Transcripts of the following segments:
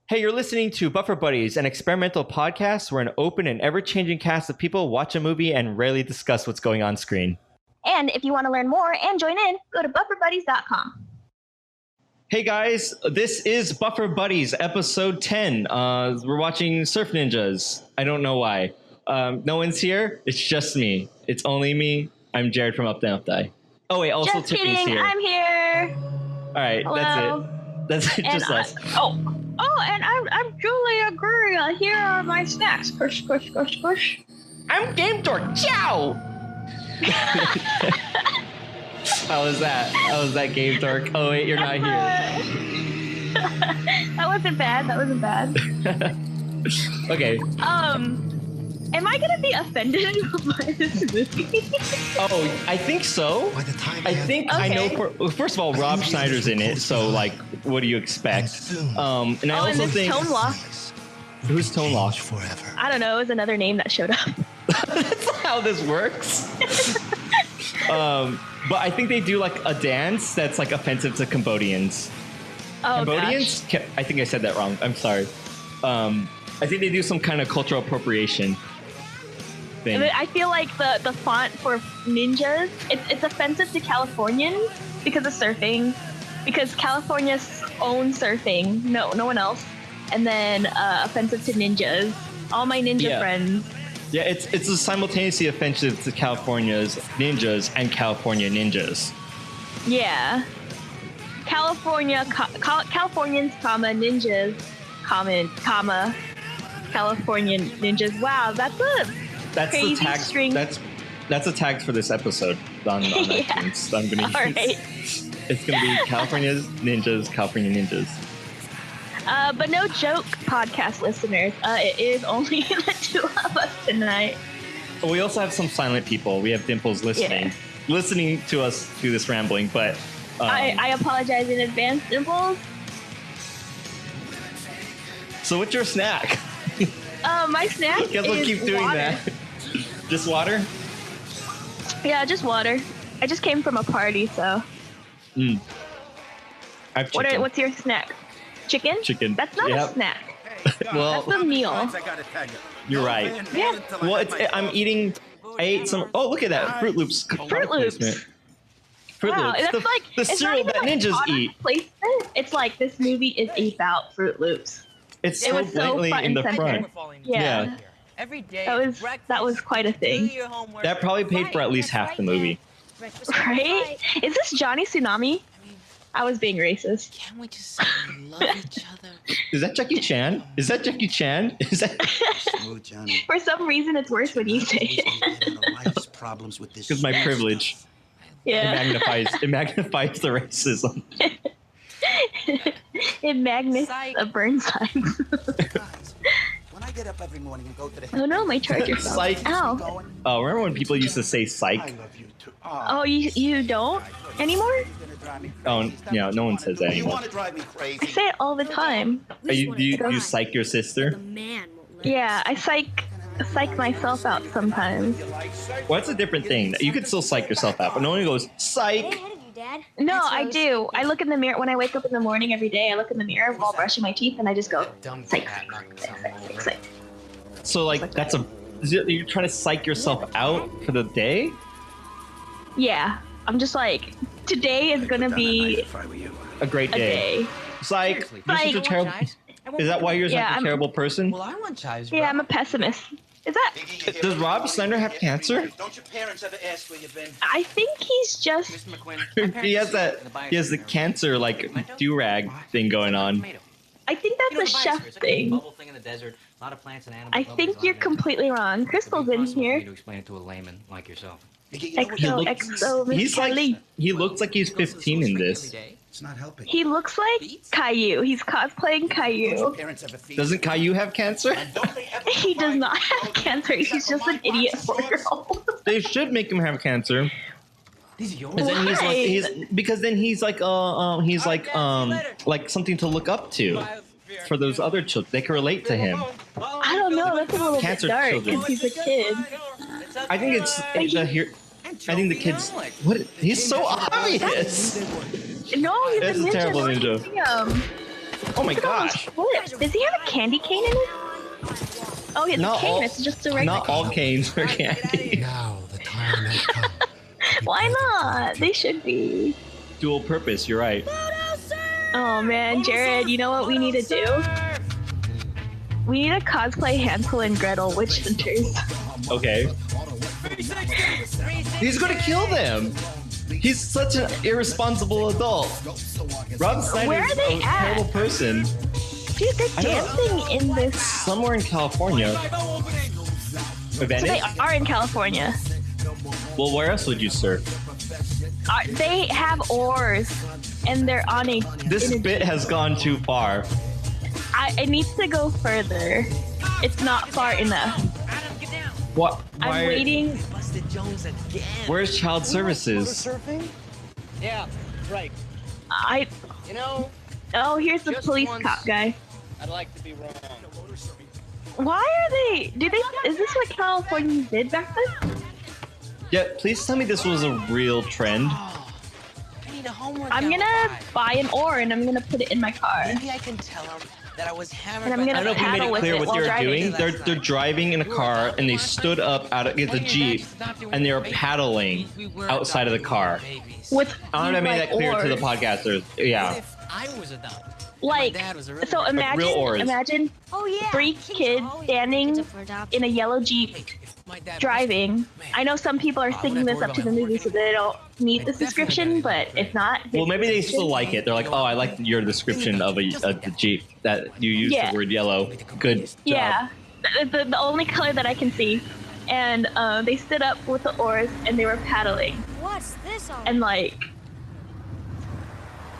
Hey, you're listening to Buffer Buddies, an experimental podcast where an open and ever-changing cast of people watch a movie and rarely discuss what's going on screen. And if you want to learn more and join in, go to bufferbuddies.com. Hey guys, this is Buffer Buddies, episode 10. We're watching Surf Ninjas. I don't know why. No one's here. It's just me. It's only me. I'm Jared from UpDownLeftDie. Oh wait, also just Tiffany's kidding. here. I'm here. All right, Hello. That's it. Just us. And I'm Julia Guria. Here are my snacks. Push. I'm Game Dork. Ciao. How was that? How was that, Game Dork? Oh wait, you're not here. That wasn't bad. Okay. Am I gonna be offended by this movie? Oh, I think so. By the time I know. First of all, Rob Schneider's in it, so like, what do you expect? And I also and think Tone Lock. Who's Tone Lock? Forever. I don't know. It was another name that showed up. That's not how this works. But I think they do like a dance that's like offensive to Cambodians. Oh, Cambodians? gosh. I think I said that wrong. I'm sorry. I think they do some kind of cultural appropriation thing. I feel like the font for ninjas, it's offensive to Californians because of surfing, because California owns surfing, no one else, and then offensive to ninjas. All my ninja friends. Yeah, it's a simultaneously offensive to California's ninjas and California ninjas. Yeah. Californians, comma, ninjas, comma, California ninjas. Wow, that's crazy the tag. string. That's a tag for this episode on iTunes. So I'm gonna All use. right. It's gonna be California ninjas. But no joke, podcast listeners. It is only the two of us tonight. We also have some silent people. We have Dimples listening to us do this rambling. But I apologize in advance, Dimples. So what's your snack? My snack is Guess we'll keep doing water. that. Just water? Yeah, just water. I just came from a party, so. I have chicken. What's your snack? Chicken? Chicken. That's not a snack. Well, that's a meal. you're right. Yeah. Well, I ate some. Oh, look at that. Fruit Loops. Fruit Loops. Fruit Wow, Loops. that's like the it's cereal not that even ninjas like eat. Placement. It's like this movie is about Fruit Loops. It's It so was so blatantly front in the and center. front. Yeah. Every day. That was quite a thing. That probably paid for at least half the movie. Right? Is this Johnny Tsunami? I was being racist. Can't we just love each other? Is that Jackie Chan? Is that Jackie Chan? Is that? Smooth, Johnny. For some reason, it's worse when you say it. Life's problems with this. Because my privilege. Yeah. It magnifies the racism. It magnifies Psych. a burn sign. When I get up every morning and go to the Oh no, my charger fell. Psych. Ow. Oh, remember when people used to say I psych? love you too. Oh, you don't anymore? Oh, yeah, no one says that You anymore. want to drive me I crazy? say it all the time. Do you psych your sister? Yeah, I psych myself out sometimes. Well, that's a different thing. You could still psych yourself out, but no one goes, psych! No, I do. I look in the mirror when I wake up in the morning every day. I look in the mirror while brushing my teeth, and I just go psych. Psych. So, like, you're trying to psych yourself out for the day? Yeah, I'm just like, today is gonna be If I were you. A great a day. day. Psych! You're such a Psych. terrible... Is that why you're Yeah, such a I'm- terrible person? Well, I want chives. Yeah, I'm a pessimist. Is that? Does Rob Schneider have cancer? Don't your parents ever ask where you've been? I think he's just. Mr. McQuinn. He has the cancer, like, do-rag thing going on. I think that's a chef thing. I think you're completely wrong. Crystal's in here. To explain it to a layman like yourself. XOXO, Miss He's like, Kelly. he looks like he's 15 in this. It's not helping. He looks like Caillou. He's cosplaying Caillou. Parents ever feed Doesn't Caillou have cancer? Don't they ever He does provide not have cancer. He's just an idiot 4-year-old. They should make him have cancer. These are yours. Because then he's Why? because then he's like something to look up to for those other children. They can relate to him. I don't know. That's a little Cancer bit dark children. because he's a kid. I think I think the kids. What? He's so obvious. No, he's That's a a ninja. terrible Don't ninja. you see him? Oh my gosh. What? Does he have a candy cane in it? Oh, he has a cane. It's just a regular Not all canes are candy. Now the time has come. Why not? They should be. Dual purpose, you're right. Oh man, Jared, you know what we need to do? We need to cosplay Hansel and Gretel witch hunters. Okay. He's gonna kill them! He's such an irresponsible adult. Rob Snyder's Where are they a at? terrible person. Dude, they're dancing in this. Somewhere in California. So they are in California. Well, where else would you surf? They have oars, and they're on a. This bit has gone too far. It needs to go further. It's not far enough. What? I'm waiting. Where's child services? Surfing? Yeah, right. You know. Oh, here's the police cop guy. I'd like to be wrong. Why are they? Is this what California did back then? Yeah, please tell me this was a real trend. I'm gonna buy an oar and I'm gonna put it in my car. Maybe I can tell him that I was hammered. And I'm I gonna don't know if you made paddle it with clear it what while they were driving. doing. They're driving in a car and they stood up out of the Jeep and they were paddling outside of the car. With I don't know if I made that clear to the oars. podcasters. Yeah. I was a dog. Like, so real oars. imagine three kids standing in a yellow Jeep driving. I know some people are syncing this up to the movie so they don't meet this description, but if not, Well, maybe they still like it. They're like, oh, I like your description of the Jeep that you used the word yellow. Good job. yeah, the only color that I can see. And they stood up with the oars and they were paddling. What's this all? And like,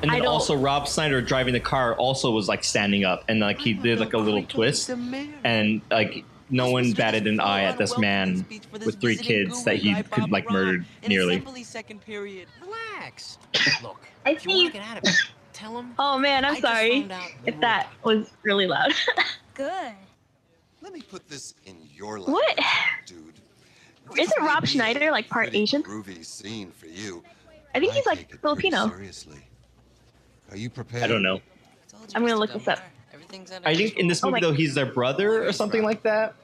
And then I don't- also Rob Snyder driving the car also was like standing up and like he did like a little twist and like no one batted an eye at this man with 3 kids that he could like murdered nearly. Relax. Look, I if you wanna see. get out of it, tell him. Oh man, I I'm just sorry found out if you that was really loud. Good. Let me put this in your life, What? dude. Isn't Rob Schneider like part Pretty Asian? groovy scene for you. I think he's take like it pretty Filipino. Seriously. Are you prepared? I don't know. I'm gonna look this up. I think in this movie though he's their brother or something like that,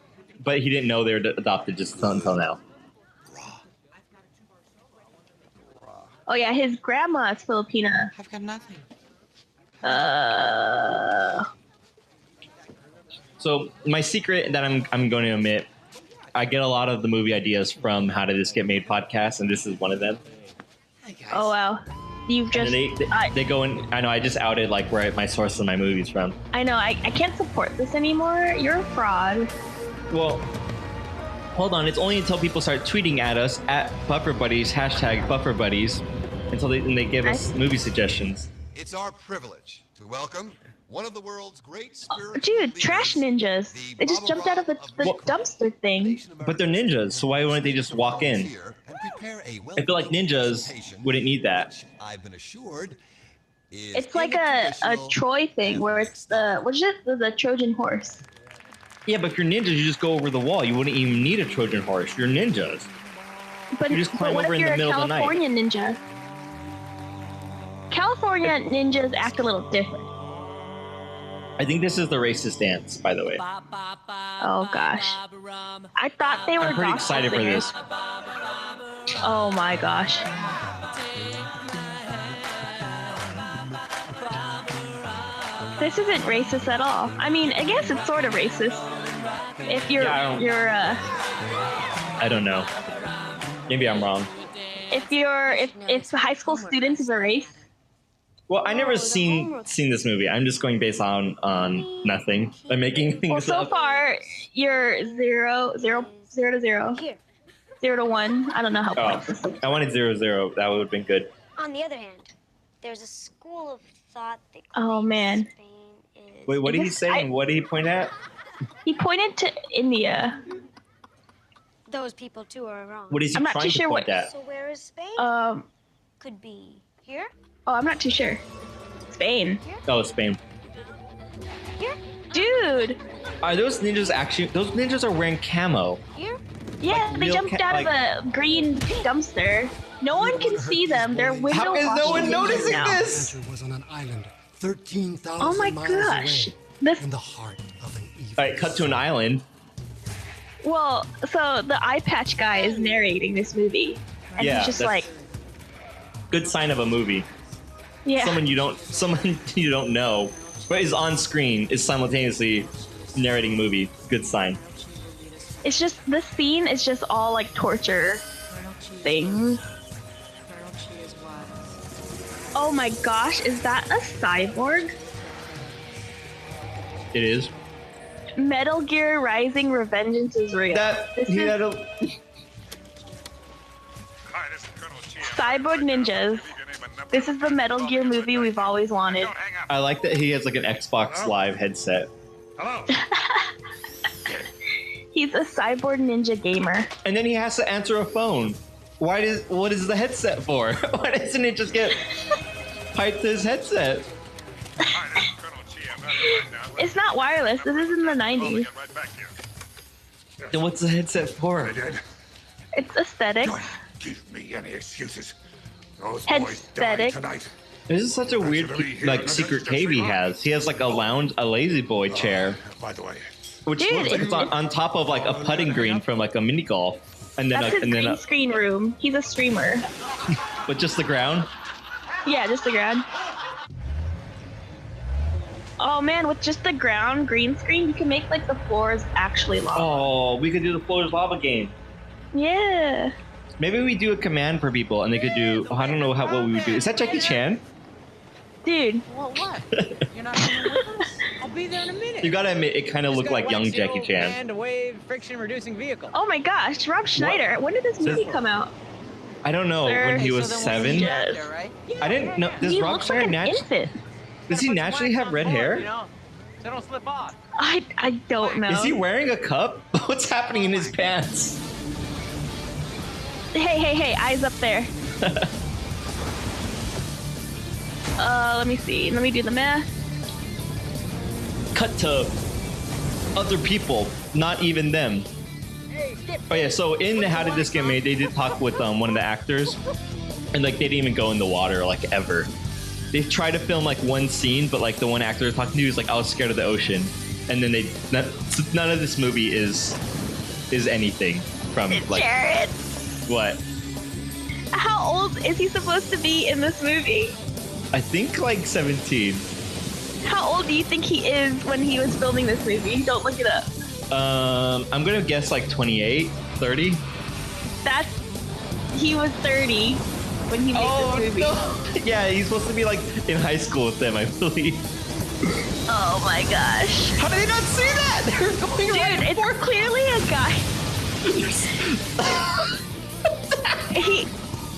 but he didn't know they were adopted just until now. Oh yeah, his grandma is Filipina. I've got nothing. So my secret that I'm going to admit, I get a lot of the movie ideas from How Did This Get Made podcast, and this is one of them. Oh wow, you've And just. they go in. I know I just outed like where my source of my movies from. I know I can't support this anymore. You're a fraud. Well, hold on. It's only until people start tweeting at us at Buffer Buddies #Buffer Buddies until they give us movie suggestions. It's our privilege to welcome one of the world's great spiritual Dude, trash leaders, ninjas. the They just jumped out of the dumpster thing. But they're ninjas, so why wouldn't they just walk in? I feel like ninjas wouldn't need that. I've been assured is It's like a Troy thing where it's what is it? The Trojan horse. Yeah, but if you're ninjas, you just go over the wall. You wouldn't even need a Trojan horse. You're ninjas. But, You just climb what over if in the you're middle a of the night. California ninja? California ninjas act a little different. I think this is the racist dance, by the way. Oh gosh. I thought they were I'm pretty gospel excited for singers. this. Oh my gosh. This isn't racist at all. I mean, I guess it's sort of racist. If you're I don't know. Maybe I'm wrong. if high school students is a race. Well, I never seen this movie. I'm just going based on nothing. I'm making things Well, so up. far you're 0 to 0, Here. 0 to 1. I don't know how. Oh, I wanted 0-0. That would have been good. On the other hand, there's a school of thought that Oh, claims man. Spain is Wait, what did he This- say? I- And what did he point at? He pointed to India. those people too are wrong. What is he I'm not trying too to sure point what- at? So where is Spain? Could be here, Oh, I'm not too sure. Spain. Oh, Spain. here, Dude. Are those ninjas actually? Those ninjas are wearing camo. here. Yeah, Like they real jumped out of a green dumpster. No one can see them. They're window How is no one washing noticing now. this? Adventure was on an island 13,000 Oh my miles gosh. away, This in the heart of an evil. All right, cut to an island. well, so the eye patch guy is narrating this movie, and Yeah, he's just that's- like, Good sign of a movie. yeah. Someone you don't know, but is on screen is simultaneously narrating a movie. Good sign. It's just this scene is just all like torture things. Oh my gosh, is that a cyborg? It is. Metal Gear Rising: Revengeance is real. This is Cyborg Ninjas. This is the Metal Gear movie we've always wanted. I like that he has like an Xbox Live headset. He's a cyborg ninja gamer. And then he has to answer a phone. What is the headset for? Why doesn't it just get piped to his headset? It's not wireless. This is in the 90s. Then what's the headset for? It's aesthetic. Give me any excuses. Those Aesthetic. This is such a weird like secret cave he has. He has like a lazy boy chair, By the way, which Dude, looks like it's on top of like a putting green from like a mini golf, and then That's his and then green screen room. He's a streamer. but just the ground. Yeah, just the ground. Oh man, with just the ground green screen, you can make like the floors actually lava. Oh, we could do the floors lava game. Yeah. Maybe we do a command for people, and they could do. I don't know what we would do. Is that Jackie Chan? Dude. What? You're not coming with us? I'll be there in a minute. You gotta admit, it kind of looked like young Jackie Chan. Hand-to-wave friction-reducing vehicle. Oh my gosh, Rob Schneider. When did this movie come out? I don't know. When he was 7. Yes. I didn't know. Does He Rob looks like Schneider an infant. Does he naturally have red hair? So don't slip off. I don't know. Is he wearing a cup? What's happening in his pants? Hey, eyes up there. Let me see. Let me do the math. Cut to other people, not even them. Oh yeah, so in How Did This Get Made, they did talk with one of the actors, and like they didn't even go in the water like ever. They tried to film like one scene, but like the one actor was talking to was like, I was scared of the ocean, and then none of this movie is anything from like Jared, what? how old is he supposed to be in this movie? I think like 17. How old do you think he is when he was filming this movie? Don't look it up. I'm gonna guess like 28, 30. He was 30 when he made this movie. No. Yeah, he's supposed to be like in high school with them, I believe. Oh my gosh. How did they not see that? They're going Dude, right it's for clearly a guy.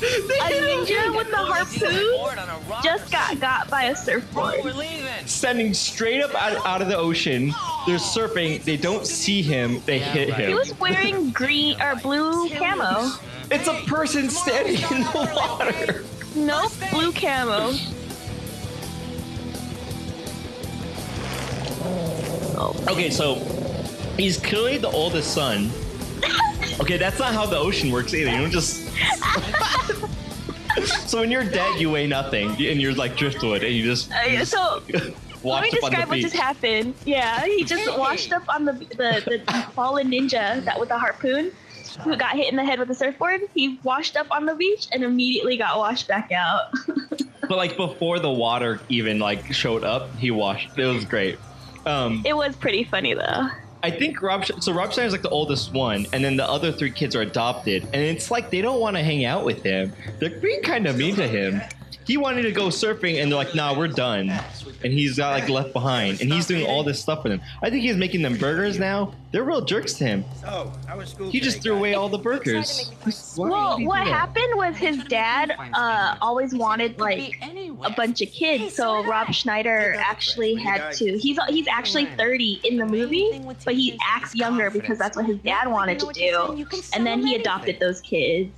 A ninja with the harpoon just got by a surfboard. We're leaving. Standing straight up out of the ocean. They're surfing. They don't see him. They hit him. He was wearing green or blue camo. It's a person standing in the water. Nope, blue camo. Okay, so he's clearly the oldest son. Okay, that's not how the ocean works either. You don't just. So when you're dead, you weigh nothing, and you're like driftwood, and you just. So let me washed up on the describe what just beach. happened. Yeah, he just washed up on the fallen ninja that with the harpoon, who got hit in the head with a surfboard. He washed up on the beach and immediately got washed back out. But like before the water even like showed up, he washed. It was great. It was pretty funny though. I think Rob Schneider's like the oldest one, and then the other 3 kids are adopted, and it's like they don't want to hang out with him. They're being kind of mean to him. He wanted to go surfing, and they're like, "Nah, we're done." And he's got like left behind, and he's doing all this stuff for them. I think he's making them burgers now. They're real jerks to him. So, how was school He just threw away all the burgers. Well, what happened was his dad always wanted like a bunch of kids, so Rob Schneider actually had to. He's actually 30 in the movie, but he acts younger because that's what his dad wanted to do. And then he adopted those kids,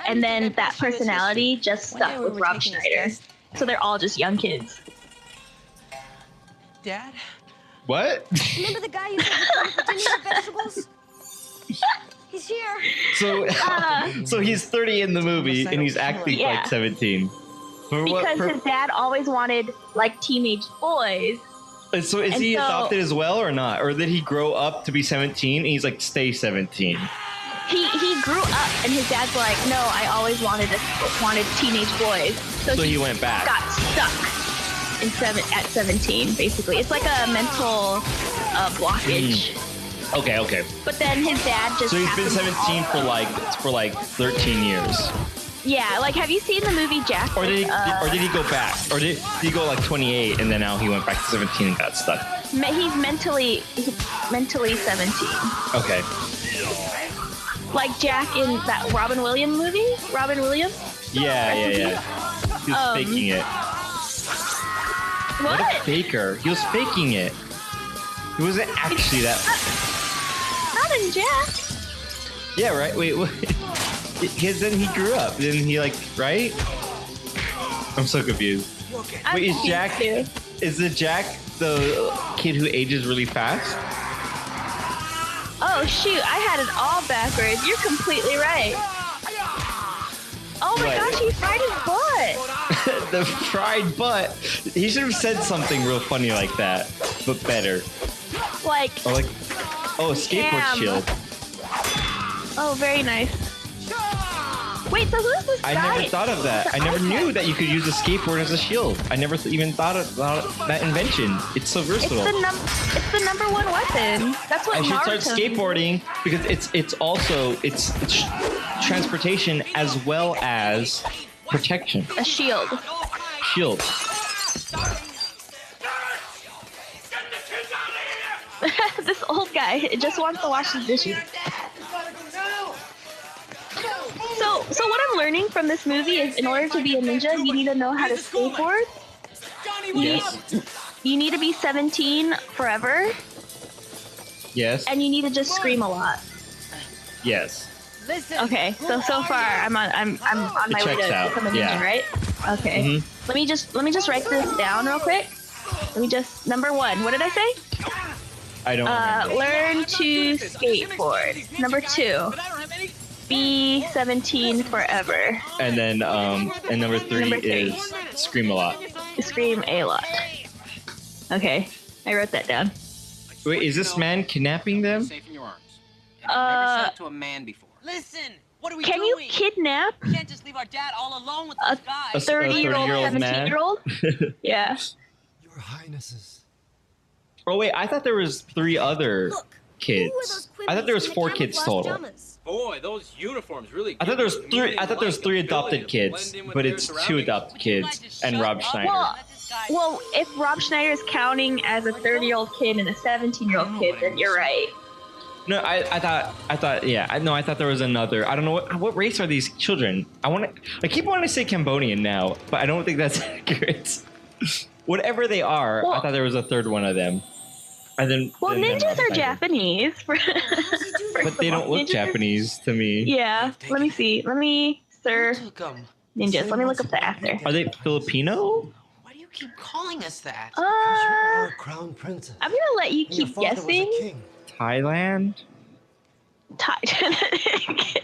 and then that personality just stuck with Rob Schneider. So they're all just young kids. Dad? What? Remember the guy you said was didn't eat vegetables? He's here. So he's 30 in the movie, and he's acting Yeah. like 17. because his dad always wanted like teenage boys. So is he adopted as well or not? Or did he grow up to be 17 and he's like, stay 17? He grew up and his dad's like, no, I always wanted teenage boys. So he went back. Got stuck at 17, basically. It's like a mental blockage. Okay. But then his dad just. So he's been 17 for like 13 years. Yeah, like have you seen the movie Jack? Or did he go back? Or did he go like 28 and then now he went back to 17 and got stuck? He's mentally 17. Okay. Like Jack in that Robin Williams movie? Robin Williams? Yeah. He was faking it. What? What a faker. He was faking it. He wasn't actually that. Not in Jack. Yeah, right? Wait. Because then he grew up. Then he right? I'm so confused. Wait, is the Jack the kid who ages really fast? Oh shoot, I had it all backwards. You're completely right. Oh my gosh, he fried his butt. The fried butt. He should have said something real funny like that, but better. Like a skateboard shield. Oh, very nice. Wait, so who's this guy? I never thought of that. I never knew that you could use a skateboard as a shield. I never even thought about that invention. It's so versatile. It's the number one weapon. That's what I should start Naruto skateboarding because it's transportation as well as protection. A shield. Shield. This old guy just wants to wash his dishes. So what I'm learning from this movie is in order to be a ninja, you need to know how to skateboard. You need to be 17 forever. Yes. And you need to just scream a lot. Yes. Okay. So far I'm on my way to become a ninja, right? Okay. Mm-hmm. Let me just write this down real quick. Number 1. What did I say? I don't remember. Learn to skateboard. Number 2. Be 17 forever. And then and number 3 is scream a lot. Scream a lot. Okay, I wrote that down. Wait, is this man kidnapping them? Safe in your arms. Never said it to a man before. Listen, what are we Can doing? you kidnap We can't just leave our dad all alone with a those guys. 30-year-old, 30-year-old 17-year-old? Yeah. Your Highnesses. Oh wait, I thought there was 3 other kids. I thought there was 4 kids total. Boy, those uniforms really. I thought there was 3. I thought there was 3 adopted kids, but it's 2 adopted kids and Rob Schneider. Well, if Rob Schneider is counting as a 30-year-old kid and a 17-year-old kid, then you're right. No, I thought there was another. I don't know what race are these children. I keep wanting to say Cambodian now, but I don't think that's accurate. Whatever they are, I thought there was a 3rd one of them. And then ninjas are Japanese. But they don't look Japanese to me. Yeah. Let me see. Sir ninjas. Let me look up the actor. Are they Filipino? Why do you keep calling us that? You're our crown princess. I'm gonna let you And your keep father was a guessing. king. Thailand?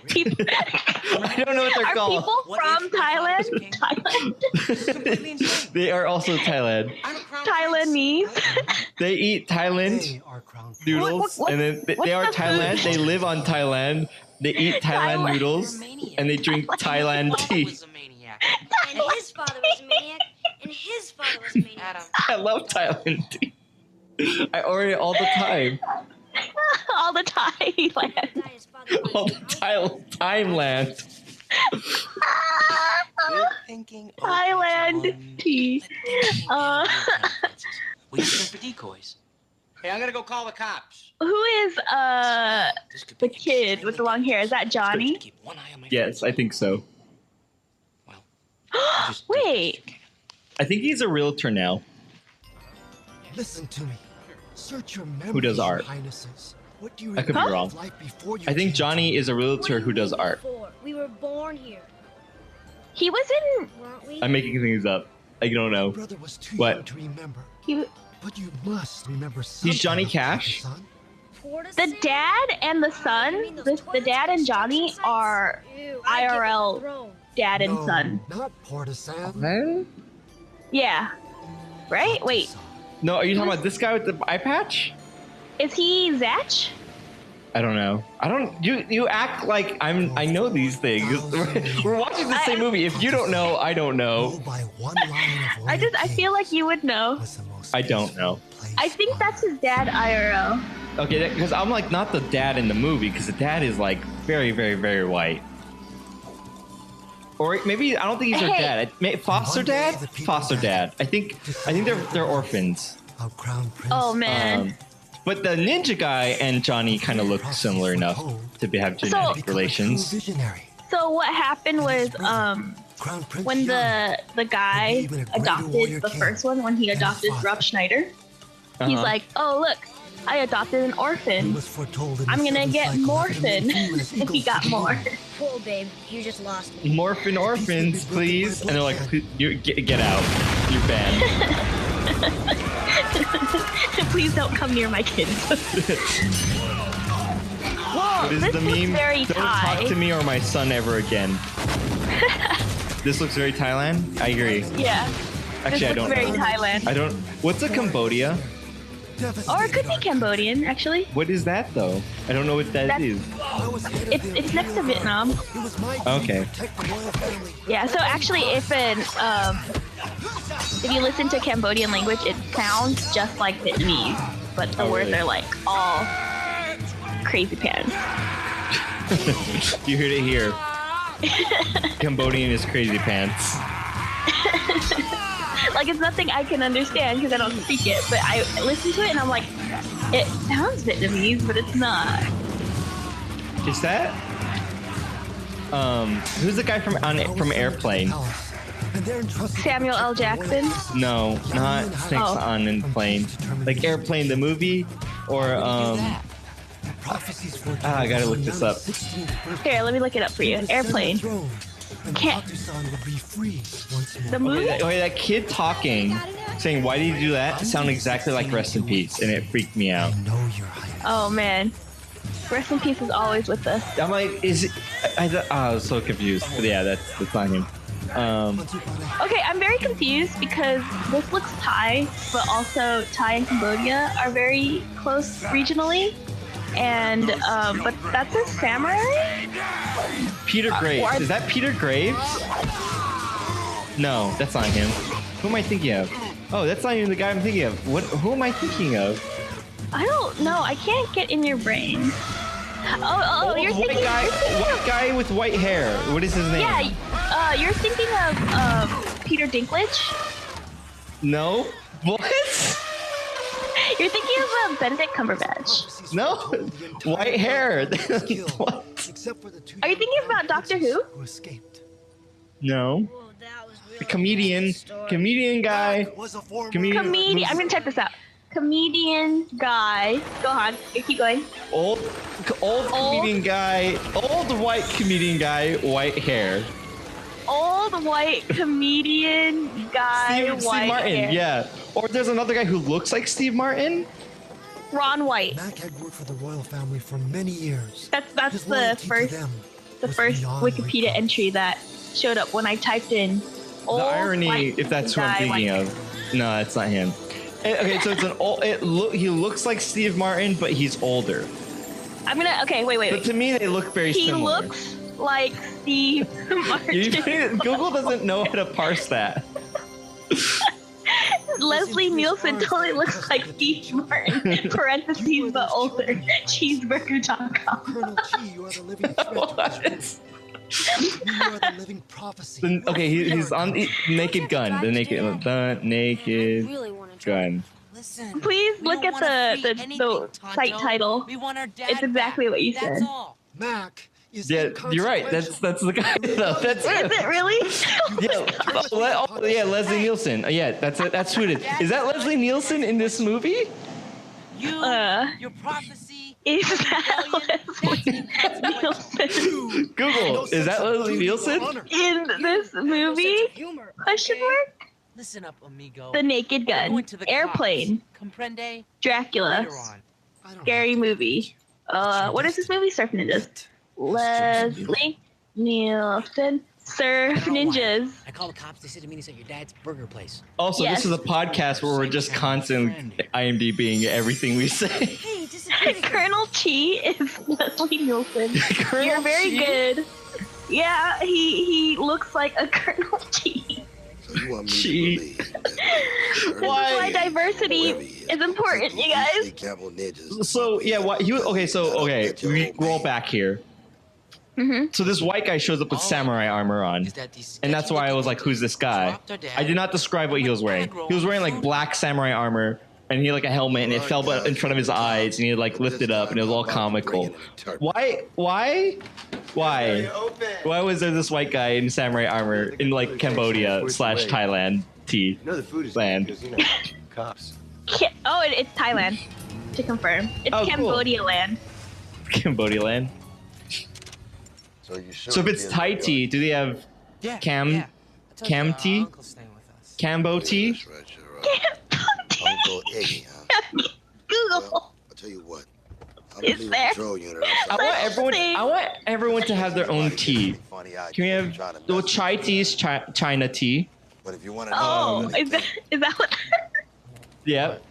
People, I don't know what they're are called. people from Thailand? Thailand? They are also Thailand. Thailandese. They eat Thailand They are crown princess. noodles, What- and then they are what's the Thailand. food? They live on Thailand. They eat Thailand Thailand. noodles, and they drink Thailand tea. And his father was a maniac, and his father was a maniac. I love Thailand tea. I order it all the time. All the Thailand. His father was All the Thailand. Thailand tea. We use them for decoys. Hey, I'm gonna go call the cops. Who is the kid with the long hair? Is that Johnny? Keep one eye on my Yes, I think so. Well, Wait. I think he's a realtor now. Listen to me. Search your memories, Who does Your art? Highnesses. What do you I could be remember wrong. of life before you I think came Johnny is a realtor who does art. We were born here, He was in. weren't we? I'm making things up. I don't know. Your brother was too What? young to remember. He, But you must remember something. He's Johnny about Cash? your son. the dad and the son, the dad and Johnny are IRL dad and son. Not Portishead. Huh? Yeah. Right? Wait. No, are you talking about this guy with the eye patch? Is he Zatch? I don't know. I don't. You act like I know these things. We're watching the same movie. If you don't know, I don't know. I feel like you would know. I don't know. I think that's his dad IRL. Okay, because I'm like not the dad in the movie, because the dad is like very, very, very white. Or maybe I don't think he's their dad. Foster dad? Foster dad. I think they're orphans. Oh man. But the ninja guy and Johnny kind of look similar enough to have genetic relations. So what happened was when the guy adopted the first one, when he adopted Rob Schneider, he's like, oh look, I adopted an orphan. I'm gonna get morphin if he got more. Cool, babe. You just lost me. Morphin orphans, please. And they're like, get out. You're banned. Please don't come near my kids. Whoa, What is this the looks meme? very Don't Thai. talk to me or my son ever again. This looks very Thailand. I agree. Yeah. Actually, I this don't looks very know. Thailand. I don't. What's a Cambodia? Or it could be Cambodian, actually. What is that though? I don't know what that is. It's next to Vietnam. Okay. Yeah. So actually, if you listen to Cambodian language, it sounds just like Vietnamese, but the words are like all crazy pants. You heard it here. Cambodian is crazy pants. Like it's nothing I can understand because I don't speak it, but I listen to it and I'm like, it sounds Vietnamese, but it's not. Is that? Who's the guy from Airplane? Samuel L. Jackson? No, not Snakes on an Plane. Like Airplane the movie, or I gotta look this up. Here, let me look it up for you. Airplane. Can't. The movie? That kid talking, saying, "Why did you do that?" sound exactly like Rest in Peace, and it freaked me out. Oh man, Rest in Peace is always with us. I'm like, is it? I was so confused. But yeah, that's not him. Okay, I'm very confused because this looks Thai, but also Thai and Cambodia are very close regionally. And but that's a samurai? Peter Graves. Is that Peter Graves? No, that's not him. Who am I thinking of? Oh, that's not even the guy I'm thinking of. Who am I thinking of? I don't know. I can't get in your brain. Oh, you're thinking white guy with white hair. What is his name? Yeah, you're thinking of Peter Dinklage? No. What? You're thinking of Benedict Cumberbatch. No. White hair. What? Are you thinking about Doctor Who? No. The comedian guy. Comedian. I'm gonna check this out. Comedian guy. Go on. Keep going. Old comedian guy. Old white comedian guy. White hair. Old white comedian guy. Steve Martin. Hair. Yeah. Or there's another guy who looks like Steve Martin. Ron White. Mac had worked for the royal family for many years. That's the first Wikipedia entry that showed up when I typed in old The irony, if that's who I'm thinking of. No, that's not him. Okay, so it's an old. He looks like Steve Martin, but he's older. Okay, wait. But to me, they look very similar. He looks like Steve Martin. Google doesn't know how to parse that. Leslie Nielsen totally looks like Steve Martin. Parentheses, but older. Cheeseburger.com. Colonel Chi, you are the living threat. You are the living prophecy. Okay, he's on the Naked Gun. The Naked Gun. Listen, Please look at the site title. It's exactly what you said. Mac is Yeah, you're right. That's the guy. Though. That's it. Is it really? Yeah, Leslie Nielsen. Yeah, that's who it is. Is that Leslie Nielsen in this movie? Your prophecy Is that Leslie Nielsen Google. Is that Leslie Nielsen? in this movie? Question mark? Listen up, amigo. The Naked We're Gun. going to the Airplane. cops. Comprende? Dracula. Later on. Scary movie. What is this movie? Surf Ninjas. Leslie Nielsen. Surf Ninjas. I called the cops. They said to me it's at your dad's burger place. Also, Yes. this is a podcast where we're just constantly IMDbing everything we say. Hey, disappeared. Colonel Chi is Leslie Nielsen. Colonel You're very Chi? good. Yeah, he looks like a Colonel Chi. So you want me Gee. to believe that This is Why? why diversity whoever he is important, you guys. Campbell Ninjas. So yeah, what he was okay. So okay, we roll back here. Mm-hmm. So this white guy shows up with samurai armor on, Is that these and that's why I was like, "Who's this guy?" I did not describe what he was wearing. He was wearing like black samurai armor, and he had like a helmet, and it fell in front of his eyes, and he like lifted up, and it was all comical. Why was there this white guy in samurai armor in like Cambodia / Thailand You know the food is land? because, you know, cops. It's Thailand. To confirm, it's Oh, cool. Cambodia land. Cambodia land. So you sure So if it's did Thai it, tea, do they have Yeah. Cam- yeah. I told Cam you, tea? Uncle's staying with us. Cambo tea? That's right, you're right. Uncle Iggy, huh? Google. Well, I'll tell you what. I'm Is leaving there? patrol unit I outside. want everyone to have their own tea. Can we have the chai tea is China tea? But if you want to Oh, know is that what? Yep.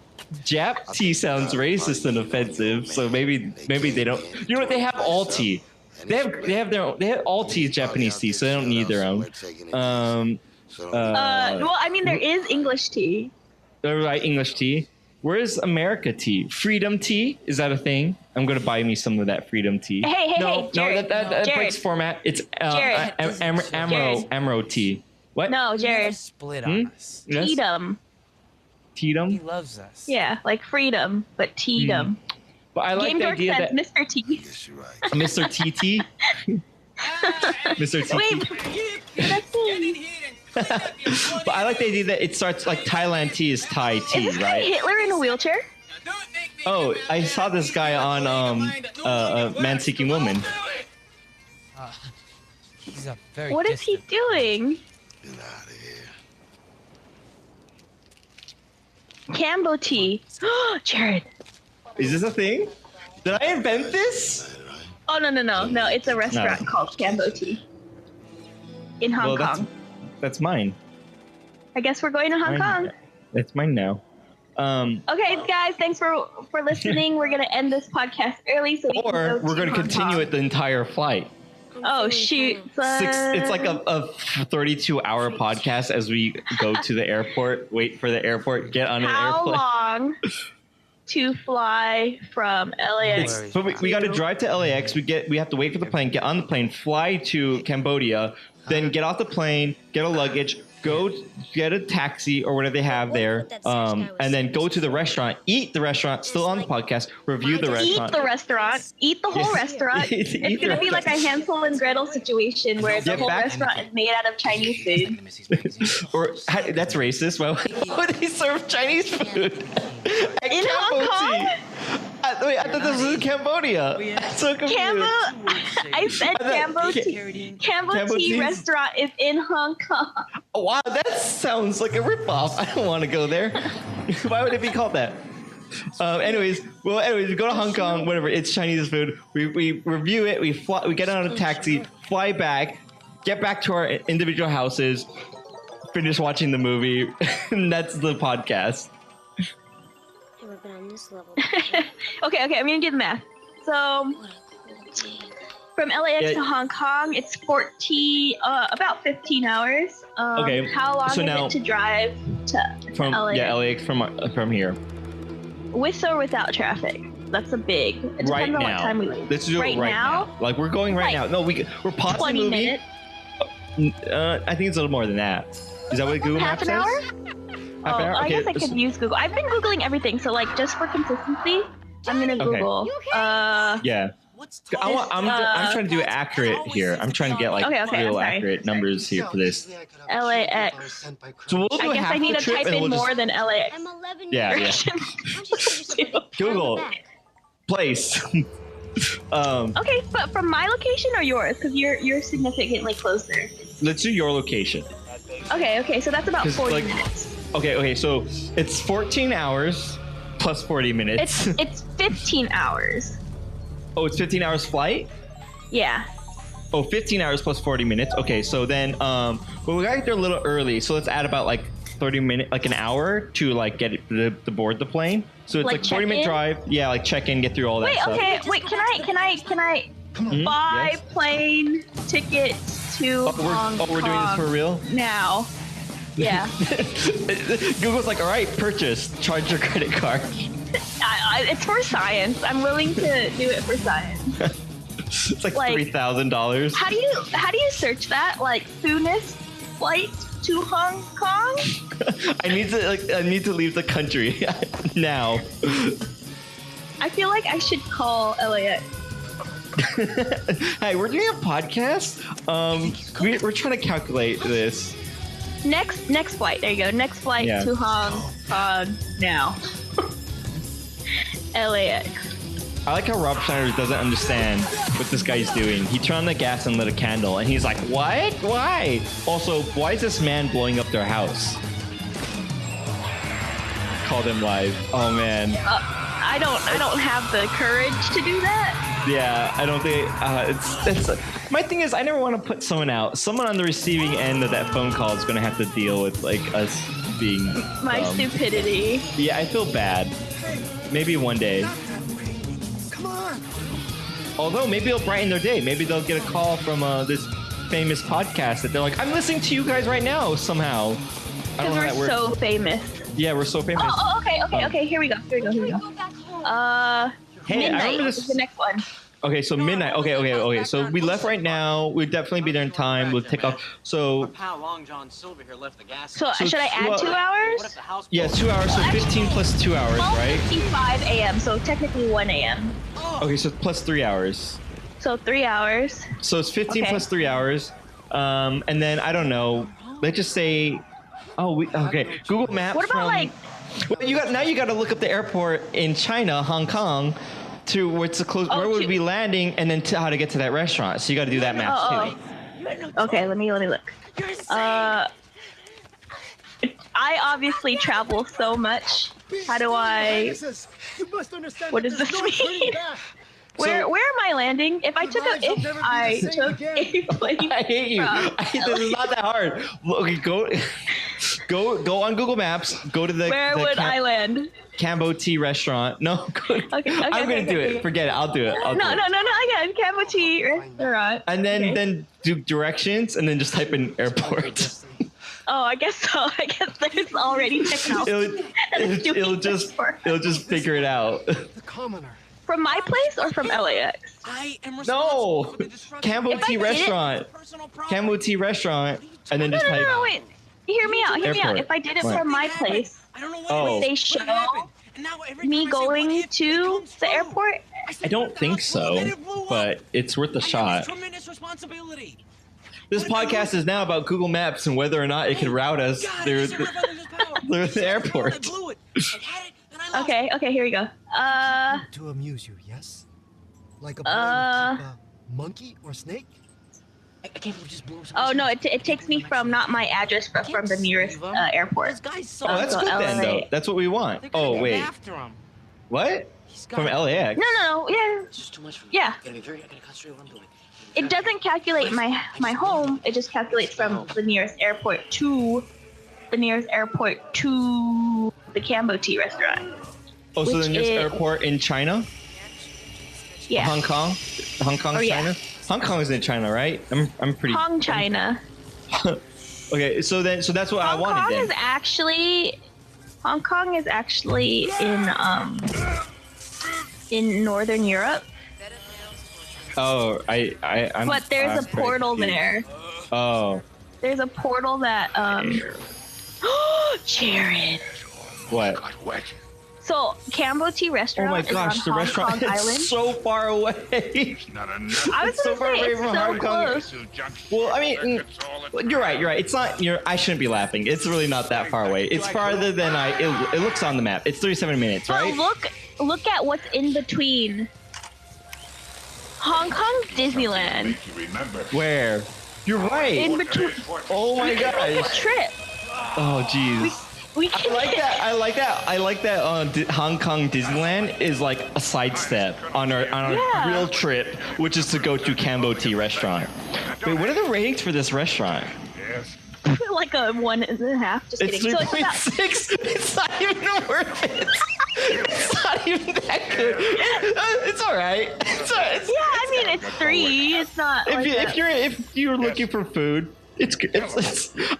Jap tea sounds racist and offensive, so maybe they don't. You know what? They have all tea. They have all tea is Japanese tea, so they don't need their own. Well, I mean, there is English tea. Right, English tea. Where is America tea? Freedom tea? Is that a thing? I'm gonna buy me some of that freedom tea. Hey, no, Jared, that Jared. breaks format. It's Jared. Amro tea. What? No, Jared. Split on us. Yes? Teedom. He Teedom? loves us. Yeah, like freedom, but Teedom. But I like Game the Dork idea says that Mr. T. Yes, you're right. Mr. TT. Mr. TT. Wait, that's him. But I like the idea that it starts like Thailand tea is Thai tea, Is this right? Hitler in a wheelchair? Oh, I saw this guy on Man Seeking Woman. He's a very What is he distant- doing? Get out of here. Cambo tea. Jared. Is this a thing? Did I invent this? Oh, no. It's a restaurant called Cambo Tea. In Hong Kong. That's mine. I guess we're going to Hong Kong. That's mine now. Okay, guys, thanks for listening. We're going to end this podcast early so we can Or go we're going to Hong continue Kong. it the entire flight. Oh, shoot. It's like a 32-hour podcast as we go to the airport, wait for the airport, get on an How airplane. long to fly from LAX? So we got to drive to LAX. We have to wait for the plane, get on the plane, fly to Cambodia, then get off the plane, get a luggage, go get a taxi or whatever they have there, and then go to the restaurant, eat the restaurant, still on the podcast, review the restaurant. Eat the restaurant. Eat the whole Yes. restaurant. Eat the It's going to be like a Hansel and Gretel situation where the Get whole back- restaurant is made out of Chinese food. Or that's racist. Why would they serve Chinese food at In Hong Kong? Wait, I thought this was in Cambodia. So confused. Cambo, I said Cambo Tea. Cambo Cambo Tea Tea? restaurant is in Hong Kong. Oh, wow, that sounds like a ripoff. I don't want to go there. Why would it be called that? Anyways, we go to Hong Kong, whatever. It's Chinese food. We review it. We get on a taxi, fly back, get back to our individual houses, finish watching the movie, and that's the podcast. Okay, I'm gonna do the math. So from LAX Yeah. to Hong Kong, it's about 15 hours. Okay, How long so is now- it to drive to From LAX? LAX from here. With or without traffic? That's a big. It depends Right on what now. time we leave. Let's do it right now. Like we're going right Like, now. No, we're pausing the 20 movie. minutes. I think it's a little more than that. Is that what Google Half Maps an says? hour? Half an hour? I Okay, guess I let's- could use Google. I've been Googling everything, so like just for consistency, I'm gonna Okay. Google. Yeah. I'm trying to do accurate here. I'm trying to get like Okay, I'm real sorry. accurate numbers here for this. LAX. So we'll do I guess half I need the to trip type and in we'll more just than LAX. I'm 11 Yeah, years yeah. old. Why don't you send yourself a big Google. pat on the back? place. Okay, but from my location or yours? Because you're significantly closer. Let's do your location. Okay, so that's about 'Cause, 40 like, minutes. Okay, so it's 14 hours plus 40 minutes. It's 15 hours. Oh, it's 15 hours flight? Yeah. Oh, 15 hours plus 40 minutes. Okay, so then well, we got there a little early, so let's add about like 30 minutes, like an hour to like get the board the plane. So it's like 40-minute drive. Yeah, like check in, get through all that stuff. Wait, can I buy plane tickets to Hong Kong? We're doing this for real? Now. Yeah. Google's like, all right, purchase, charge your credit card. It's for science. I'm willing to do it for science. It's like $3,000. How do you search that? Like soonest flight to Hong Kong? I need to leave the country now. I feel like I should call LAX. Hey, we're doing a podcast. We're trying to calculate this. Next flight. There you go. Next flight to Hong Kong now. LAX. I like how Rob Schneider doesn't understand what this guy's doing. He turned on the gas and lit a candle, and he's like, "What? Why?" Also, why is this man blowing up their house? Called him live. Oh man. I don't have the courage to do that. Yeah, I don't think it's. My thing is, I never want to put someone out. Someone on the receiving end of that phone call is going to have to deal with like us being my stupidity. Yeah, I feel bad. Maybe one day. Although maybe it'll brighten their day. Maybe they'll get a call from this famous podcast that they're like, "I'm listening to you guys right now." Somehow, because we're so famous. Yeah, we're so famous. Oh, okay. Here we go. Hey, Midnight I remember this. is the next one. Okay, so midnight. Okay. So we left right now. We'd definitely be there in time. We'll take off. So. So should I add 2 hours? Yeah, 2 hours. So 15 plus 2 hours, right? 12:55 a.m. So technically 1 a.m. Okay, so plus 3 hours. So 3 hours. So it's 15 plus 3 hours. And then I don't know. Let's just say. Okay. Google Maps. What about like? Well, you got to look up the airport in China, Hong Kong, to what's the close. Where would we be landing, and then how to get to that restaurant. So you got to do that map too. Okay, let me look. I obviously travel so much. How do I? What does this mean? Where am I landing? If I took a plane. I hate you. This is not that hard. Okay, go on Google Maps. Go to the. Where would I land? Cambo Tea restaurant. No. Okay. I'm gonna do it. Forget it. I'll do it. No. Again, Cambo Tea restaurant. And then do directions, and then just type in airport. Oh, I guess so. I guess there's already technology. It'll just figure it out. The commoner. From my place or from LAX? No, Cambo Tea restaurant. Cambo Tea restaurant, and then just type. No, wait. Hear me out. If I did it from my place, would they show me going to the airport? I don't think so, but it's worth a shot. This podcast is now about Google Maps and whether or not it can route us through the airport. Okay, here we go. To amuse you, yes? Like a boy would keep a monkey or snake? I can't believe just blew Oh no, it takes me from not my address, but from the nearest airport. Oh, that's good then, though. That's what we want. Oh wait, what? From LAX? No, yeah. Yeah. It doesn't calculate my home. It just calculates from the nearest airport to the Cambo Tea restaurant. Oh, so the nearest airport in China? Yeah. Hong Kong, China. Yeah. Hong Kong is in China, right? I'm pretty. China. Okay, so that's what I wanted. Hong Kong is actually in Northern Europe. Oh, I'm. But there's a portal there. Oh. There's a portal that Jared. What? So Cambo Tea restaurant. Oh my gosh, the restaurant is so far away. I was so far away from Hong Kong. Well, I mean, you're right. It's not. I shouldn't be laughing. It's really not that far away. It's farther than it looks on the map. It's 37 minutes, right? Look at what's in between. Hong Kong Disneyland. Where? You're right. In between. Oh my gosh. Trip. Oh jeez. We can. I like that. Hong Kong Disneyland is like a sidestep on our real trip, which is to go to Cambo Tea restaurant. Wait, what are the ratings for this restaurant? Like a 1.5. Just It's kidding. 3.6. It's not even worth it. It's not even that good. It's all right. Yeah, I mean it's 3. It's not. If you're looking for food, it's good.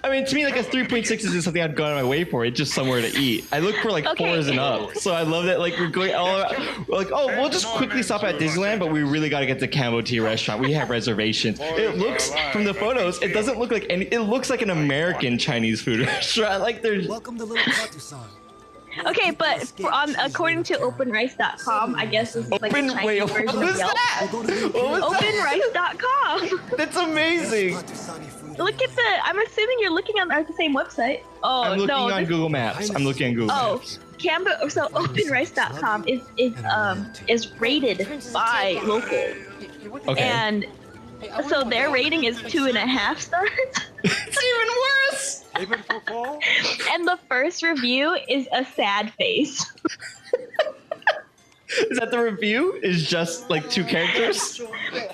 I mean, to me, like a 3.6 isn't something I'd go out of my way for. It's just somewhere to eat. I look for like 4s and up. So I love that. Like we're going all around. We're like, oh, we'll just quickly stop at Disneyland, but we really got to get to Cambo Tea restaurant. We have reservations. It looks from the photos. It doesn't look like any. It looks like an American Chinese food restaurant. Like there's. Welcome to Little Katu-san. Okay, but according to OpenRice.com, I guess this is like the Chinese Wait, what version was of Yelp. that? What was that? OpenRice.com. That's amazing. Look at I'm assuming you're looking on the same website. Oh, I'm looking on Google Maps. I'm looking on Google Maps. Cambo. So OpenRice.com is rated by locals. Okay. And so their rating is 2.5 stars. It's even worse. And the first review is a sad face. Is that the review? Is just like 2 characters?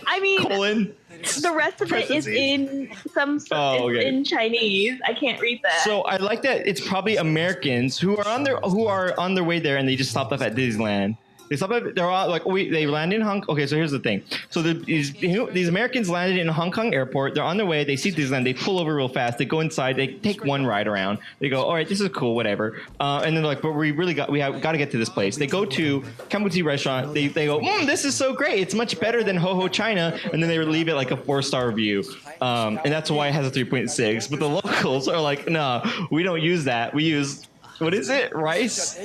I mean, colon. The rest of it is in in Chinese. I can't read that. So I like that it's probably Americans who are on their way there, and they just stopped off at Disneyland. They're all like, they landed in Hong Kong. Okay, so here's the thing. So these Americans landed in Hong Kong airport. They're on their way. They see Disneyland. They pull over real fast. They go inside. They take one ride around. They go, all right, this is cool, whatever. And they're like, but we have got to get to this place. They go to Cambo Tea restaurant. They go, this is so great. It's much better than Ho Ho China. And then they leave it like a 4-star review. And that's why it has a 3.6. But the locals are like, no, we don't use that. We use... What is it? Rice?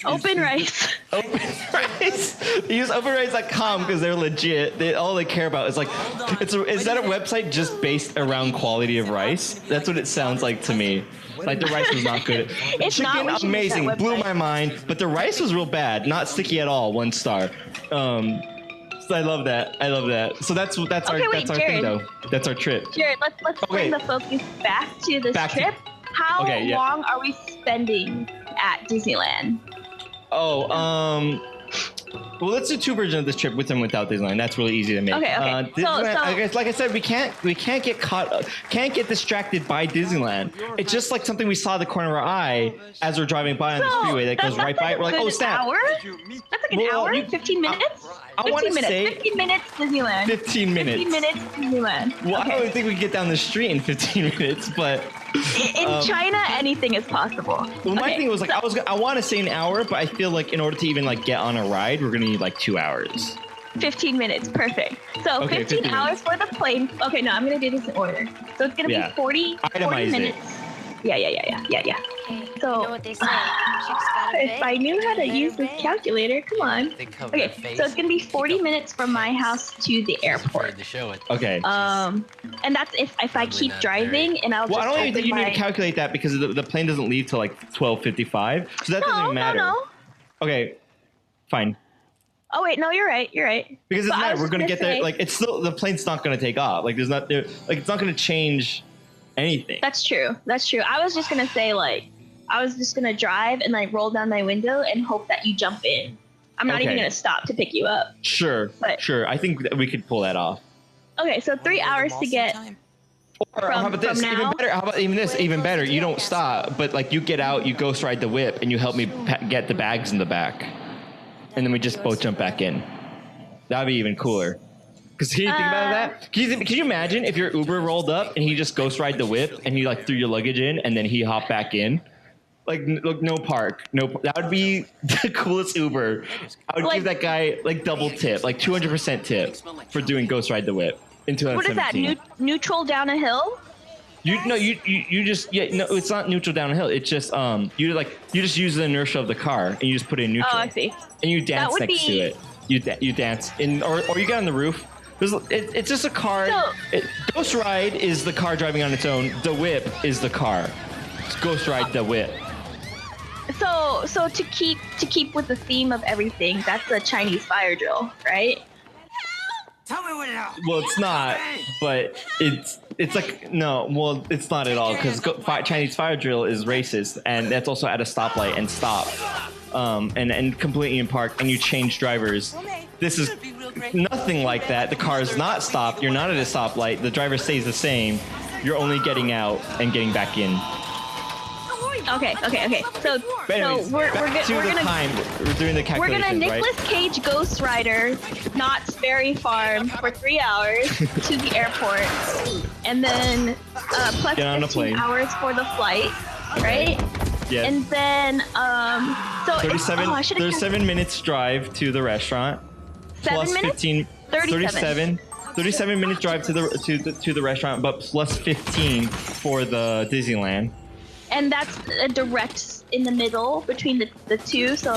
Open Rice. Open Rice. They use OpenRice.com because they're legit. All they care about is like, is that a website just based around quality of rice? That's what it sounds like to me. Like the rice was not good. It's Chicken, not amazing, blew my mind. But the rice was real bad, not sticky at all. 1 star. So I love that. So that's our thing though. That's our trip. Jared, let's bring the focus back to this trip. How long are we spending at Disneyland? Well, let's do 2 versions of this trip with and without Disneyland. That's really easy to make. Okay. I guess, like I said, we can't get distracted by Disneyland. It's just like something we saw at the corner of our eye as we're driving by on the freeway that goes right by it. We're like, oh snap! Hour? That's like an hour. 15 minutes. I want to say 15 minutes Disneyland. 15 minutes. 15 minutes Disneyland. Well, I don't think we can get down the street in 15 minutes, but. In China, anything is possible. Well, my thing was like, I want to say an hour, but I feel like in order to even like get on a ride, we're gonna need like 2 hours. 15 minutes, perfect. So 15 hours for the plane. Okay, no, I'm gonna do this in order. So it's gonna be 40 minutes. Yeah. So, You know what they say? Chicks got a if I knew how to use this calculator, come on. Okay, so it's gonna be 40 minutes from my house to the airport. Okay. And that's if I keep driving, and I'll. Well, just I don't even think you need to calculate that because the plane doesn't leave till like 12:55, so that doesn't even matter. No. Okay, fine. Oh wait, no, you're right. Because it's not. We're gonna get there. Like, it's still, the plane's not gonna take off. Like, it's not gonna change anything. That's true. I was just gonna say, like, I was just gonna drive and like roll down my window and hope that you jump in. I'm not even gonna stop to pick you up. Sure. I think that we could pull that off. Okay, so 3 hours to get. Or how about this? Even better. How about even better? You don't stop, but like you get out, you ghost ride the whip, and you help me get the bags in the back, and then we just both jump back in. That'd be even cooler. Because can you think about that? Can you imagine if your Uber rolled up and he just ghost ride the whip and he like threw your luggage in and then he hopped back in? Like, look, no park. That would be the coolest Uber. I would give that guy like double tip, like 200% tip for doing ghost ride the whip in 2017. What is that? Neutral down a hill? You just it's not neutral down a hill. It's just you just use the inertia of the car and you just put it in neutral. Oh, I see. And you dance next to it. You dance or you get on the roof. It's just a car. Ghost Ride is the car driving on its own. The whip is the car. It's Ghost Ride the whip. So to keep with the theme of everything, that's a Chinese fire drill, right? Tell me what it is. Well, it's not, but it's It's like no, well, it's not at all because Chinese fire drill is racist, and that's also at a stoplight and stop, and completely in park, and you change drivers. This is nothing like that. The car is not stopped. You're not at a stoplight. The driver stays the same. You're only getting out and getting back in. Okay. So Anyways, we're we're doing the calculations, We're gonna Nicolas right? Cage Ghost Rider Knott's Berry Farm for 3 hours to the airport, and then plus Get on a 15 plane. hours for the flight, right? Yes. And then so 37 minutes drive to the restaurant. 7 plus minutes? 15, 37 minutes drive to the restaurant, but plus 15 for the Disneyland. And that's a direct in the middle between the two, so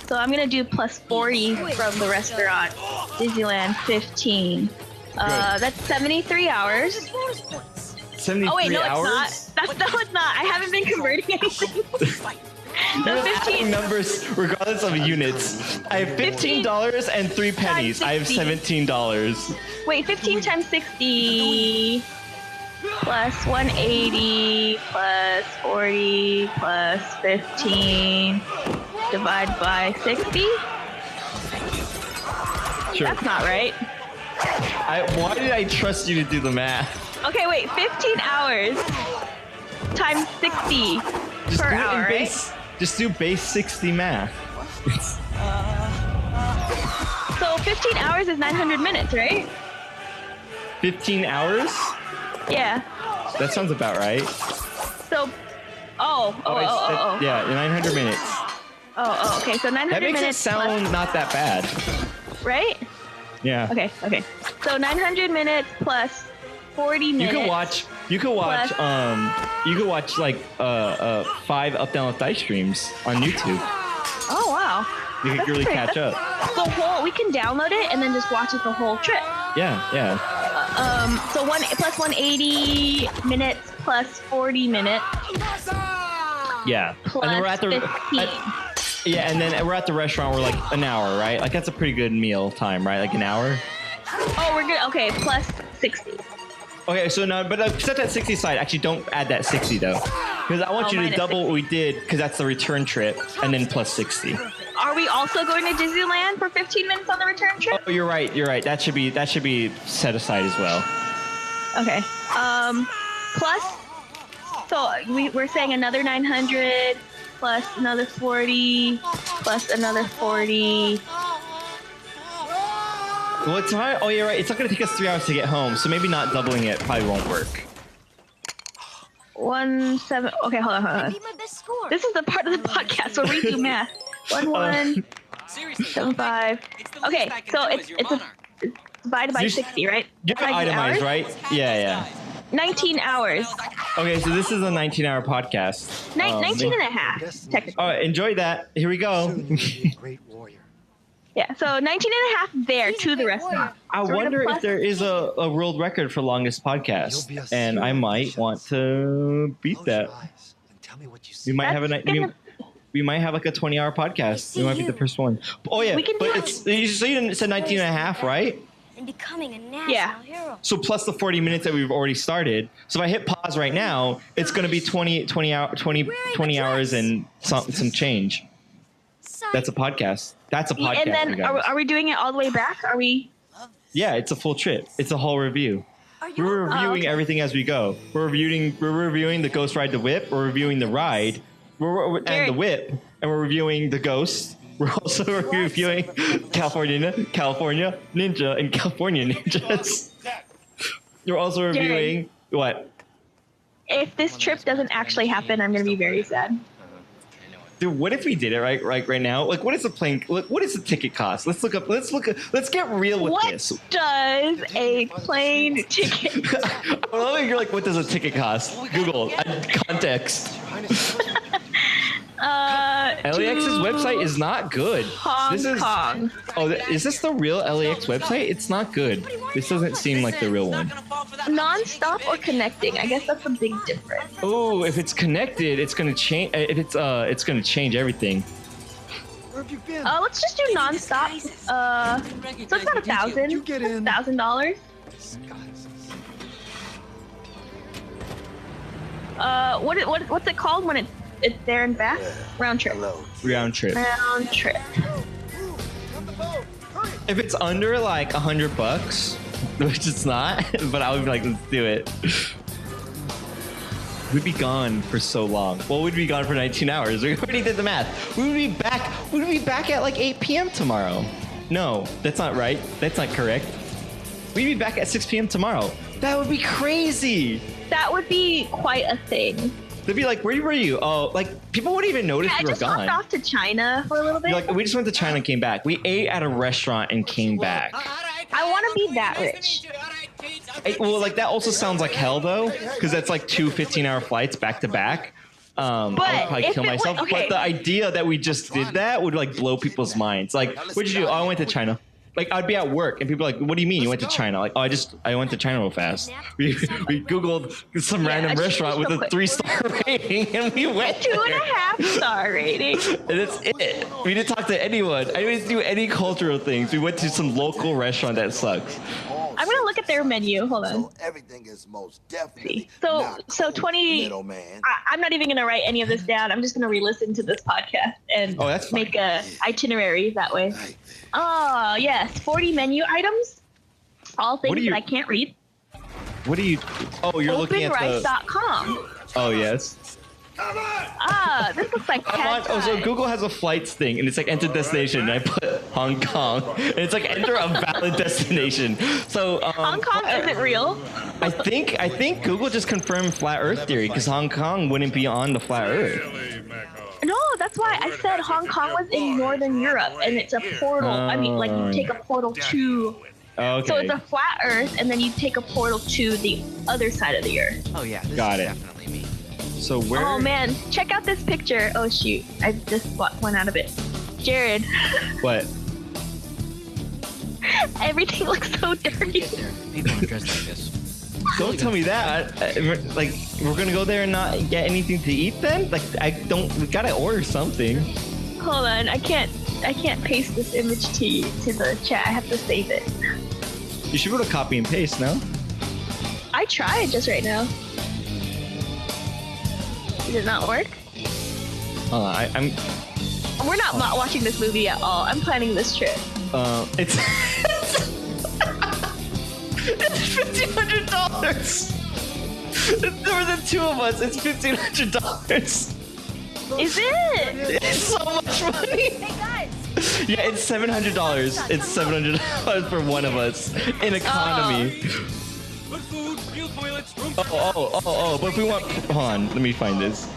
so I'm gonna do plus 40 from the restaurant. Disneyland 15. That's 73 hours. 73 Oh wait, no, hours? it's not. No, it's not. I haven't been converting anything. You're adding numbers regardless of units. I have $15 and 3 pennies. I have $17. Wait, 15 times 60 plus 180 plus 40 plus 15 divided by 60? Sure. That's not right. Why did I trust you to do the math? Okay, wait, 15 hours times 60 per hour, right? Just do base 60 math. So 15 hours is 900 minutes, right? 15 hours? Yeah. That sounds about right. So, Yeah, 900 minutes. Okay, so 900 That makes minutes it sound plus, not that bad. right? Yeah. Okay. So 900 minutes plus 40 minutes. You could watch like 5 UpDownLeftDie streams on YouTube. Oh wow. You could really catch up. The whole, we can download it and then just watch it the whole trip. Yeah. So plus 180 minutes plus 40 minutes. Yeah. Plus and then we're at the 15. and then we're at the restaurant. We're like an hour, right? Like that's a pretty good meal time, right? Like an hour. Oh, we're good. Okay, plus 60. Okay, so no, but set that 60 aside. Actually, don't add that 60 though, because I want you to double what we did, because that's the return trip, and then plus 60. Are we also going to Disneyland for 15 minutes on the return trip? Oh, you're right. That should be set aside as well. Okay. Plus, so we're saying another 900 plus another 40 plus another 40. Well, it's not. Oh, you're right. It's not going to take us 3 hours to get home, so maybe not doubling it probably won't work. 17. Okay, hold on. This is the part of the podcast where we do math. 1175. Okay, so it's divided by 60, right? You have itemized, right? Yeah. 19 hours. Okay, so this is a 19-hour podcast. 19 and a half, technically. All right, enjoy that. Here we go. Yeah, so 19 and a half there to the restaurant. I wonder if there is a world record for longest podcast, and I might want to beat that. We might have we might have like a 20-hour podcast. We might be the first one. Oh yeah, but you said 19 and a half, right? And becoming a national hero. So plus the 40 minutes that we've already started. So if I hit pause right now, it's going to be 20 hours and some change. That's a podcast. That's a podcast. And then are we doing it all the way back? Are we? Yeah, it's a full trip. It's a whole review. We're reviewing everything as we go. We're reviewing the Ghost Ride the Whip. We're reviewing the ride and the whip, and we're reviewing the Ghost. We're also reviewing California Ninja and California Ninjas. We're also reviewing what? If this trip doesn't actually happen, I'm going to be very sad. Dude, what if we did it right now? Like, what is the plane? What is the ticket cost? Let's get real with this. What does a plane ticket? You're like, what does a ticket cost? Google context. LAX's website is not good. Hong Kong. Oh, is this the real LAX website? It's not good. This doesn't seem like the real one. Non-stop or connecting? I guess that's a big difference. Oh, if it's connected, it's gonna change. If it's gonna change everything. Where have you been? Let's just do non-stop. So it's about $1,000. $1,000. What's it called when it's there and back? Round trip. Round trip. Round trip. If it's under like $100, which it's not, but I would be like, let's do it. We'd be gone for so long. Well, we'd be gone for 19 hours. We already did the math. We would be back at like 8 p.m. tomorrow. No, that's not right. That's not correct. We'd be back at 6 p.m. tomorrow. That would be crazy. That would be quite a thing. They'd be like, where were you? Oh, like people wouldn't even notice we were gone. I just hopped off to China for a little bit. Like, we just went to China and came back. We ate at a restaurant and came back. I want to be that rich. Well, like that also sounds like hell though, because that's like 2 15-hour flights back to back. I'd probably kill myself. But the idea that we just did that would like blow people's minds. Like, what'd you do? Oh, I went to China. Like, I'd be at work and people are like, what do you mean you went to China? Like, oh, I went to China real fast. We Googled some random restaurant with a 3-star rating and we went 2.5-star rating. And that's it. We didn't talk to anyone. I didn't do any cultural things. We went to some local restaurant that sucks. I'm gonna look at their menu. Hold on. So everything is most definitely. So 20. I'm not even gonna write any of this down. I'm just gonna re-listen to this podcast and make a itinerary that way. Oh yes, 40 menu items. All things that I can't read. What do you? Oh, you're looking at OpenRice.com. Oh yes. This looks like so Google has a flights thing, and it's like enter destination, and I put Hong Kong, and it's like enter a valid destination. So Hong Kong isn't real. I think Google just confirmed flat Earth theory because Hong Kong wouldn't be on the flat Earth. No, that's why I said Hong Kong was in Northern Europe, and it's a portal. I mean, like you take a portal to. Okay. So it's a flat Earth, and then you take a portal to the other side of the Earth. Oh yeah, got it. Definitely me. So where? Oh man, check out this picture. Oh shoot, I just went out of it. Jared. What? Everything looks so dirty. People aren't dressed like this. Don't tell me that. Like we're gonna go there and not get anything to eat then? Like we gotta order something. Hold on, I can't paste this image to the chat. I have to save it. You should go to copy and paste, no? I tried just right now. Did it not work? I'm. We're not watching this movie at all. I'm planning this trip. It's $1,500. It's more than 2 of us. It's $1,500. Is it? It's so much money. Hey guys. Yeah, it's $700. It's $700 for one of us in economy. Good food, real toilets, room. Oh! But if we want, hold on, let me find this.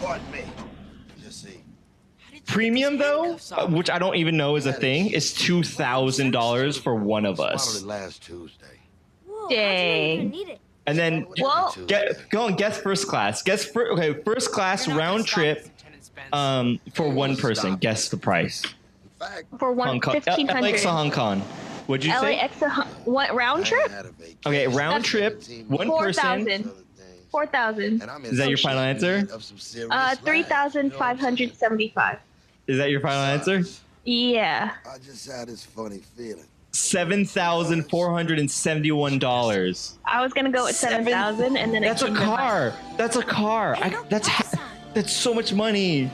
Premium though, which I don't even know is a thing, is $2,000 for one of us. Last Tuesday. Whoa, Dang. And then go and guess first class. First class round trip for one person. Guess the price. For one, 1,500. LAX to Hong Kong. What'd you say? LAX to what round trip? Okay, round trip, one person. 4,000. Is that your final answer? 3,575. Is that your final answer? Yeah. I just had this funny feeling. $7,471. I was gonna go with 7,000, and then that's a car. That's a car. That's so much money.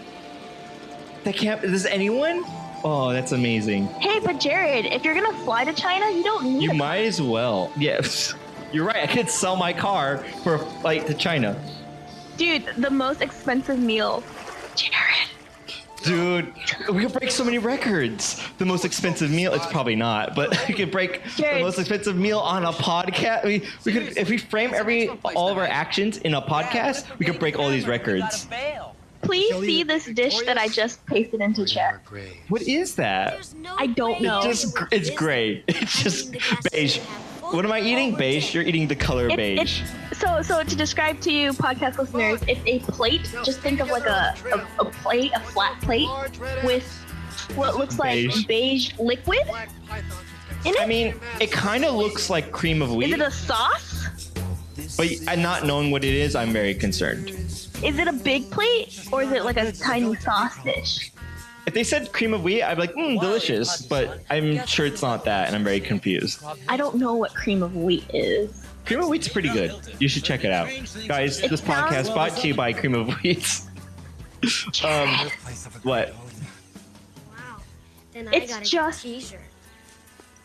That can't. Does anyone? Oh, that's amazing. Hey, but Jared, if you're gonna fly to China, you don't need. You might as well. Yes, you're right. I could sell my car for a flight to China. Dude, the most expensive meal, Jared. Dude, we could break so many records. The most expensive meal, it's probably not, but we could break the most expensive meal on a podcast. We could, if we frame all of our actions in a podcast, we could break all these records. Please see this dish that I just pasted into chat. What is that? I don't know. It's gray. It's just beige. What am I eating? Beige? You're eating the color beige. So to describe to you, podcast listeners, it's a plate. Just think of like a plate, a flat plate with what looks like beige liquid in it. I mean, it kind of looks like cream of wheat. Is it a sauce? But not knowing what it is, I'm very concerned. Is it a big plate or is it like a tiny sauce dish? If they said cream of wheat, I'd be like, delicious. But I'm sure it's not that, and I'm very confused. I don't know what cream of wheat is. Cream of Wheat's pretty good. You should check it out, guys. This podcast brought to you by Cream of Wheat. What? Wow. Then It's I got just- a t-shirt.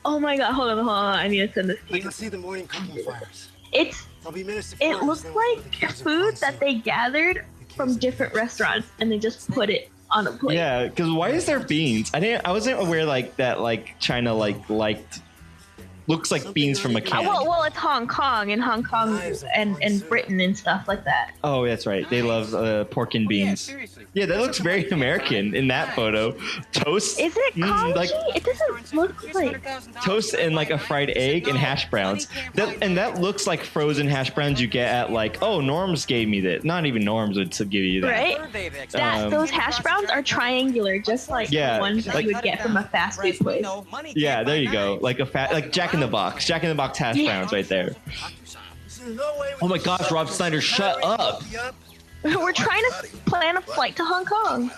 Oh my god, hold on. I need to send this to I you. can see the morning cooking fires. It's There'll be minutes to it forest, looks then we'll go to the like caves and food find that some. they gathered from different restaurants and they just put it on a plate. Yeah, because why is there beans? I wasn't aware like that. Like China liked looks like beans from a can. Well, it's Hong Kong and Britain and stuff like that. Oh, that's right. They love pork and beans. Yeah, that looks very American in that photo. Toast. Is it congee? like It doesn't look like. toast and like a fried egg and hash browns. That looks like frozen hash browns you get at like, oh, Norm's gave me that. Not even Norm's would give you that. Right? Those hash browns are triangular, just like Yeah, the ones that like- you would get from a fast food place. Yeah, there you go. Like Jack in the Box. Jack in the Box hash browns right there. Oh my gosh, Rob Snyder, shut up. We're trying to plan a flight to Hong Kong.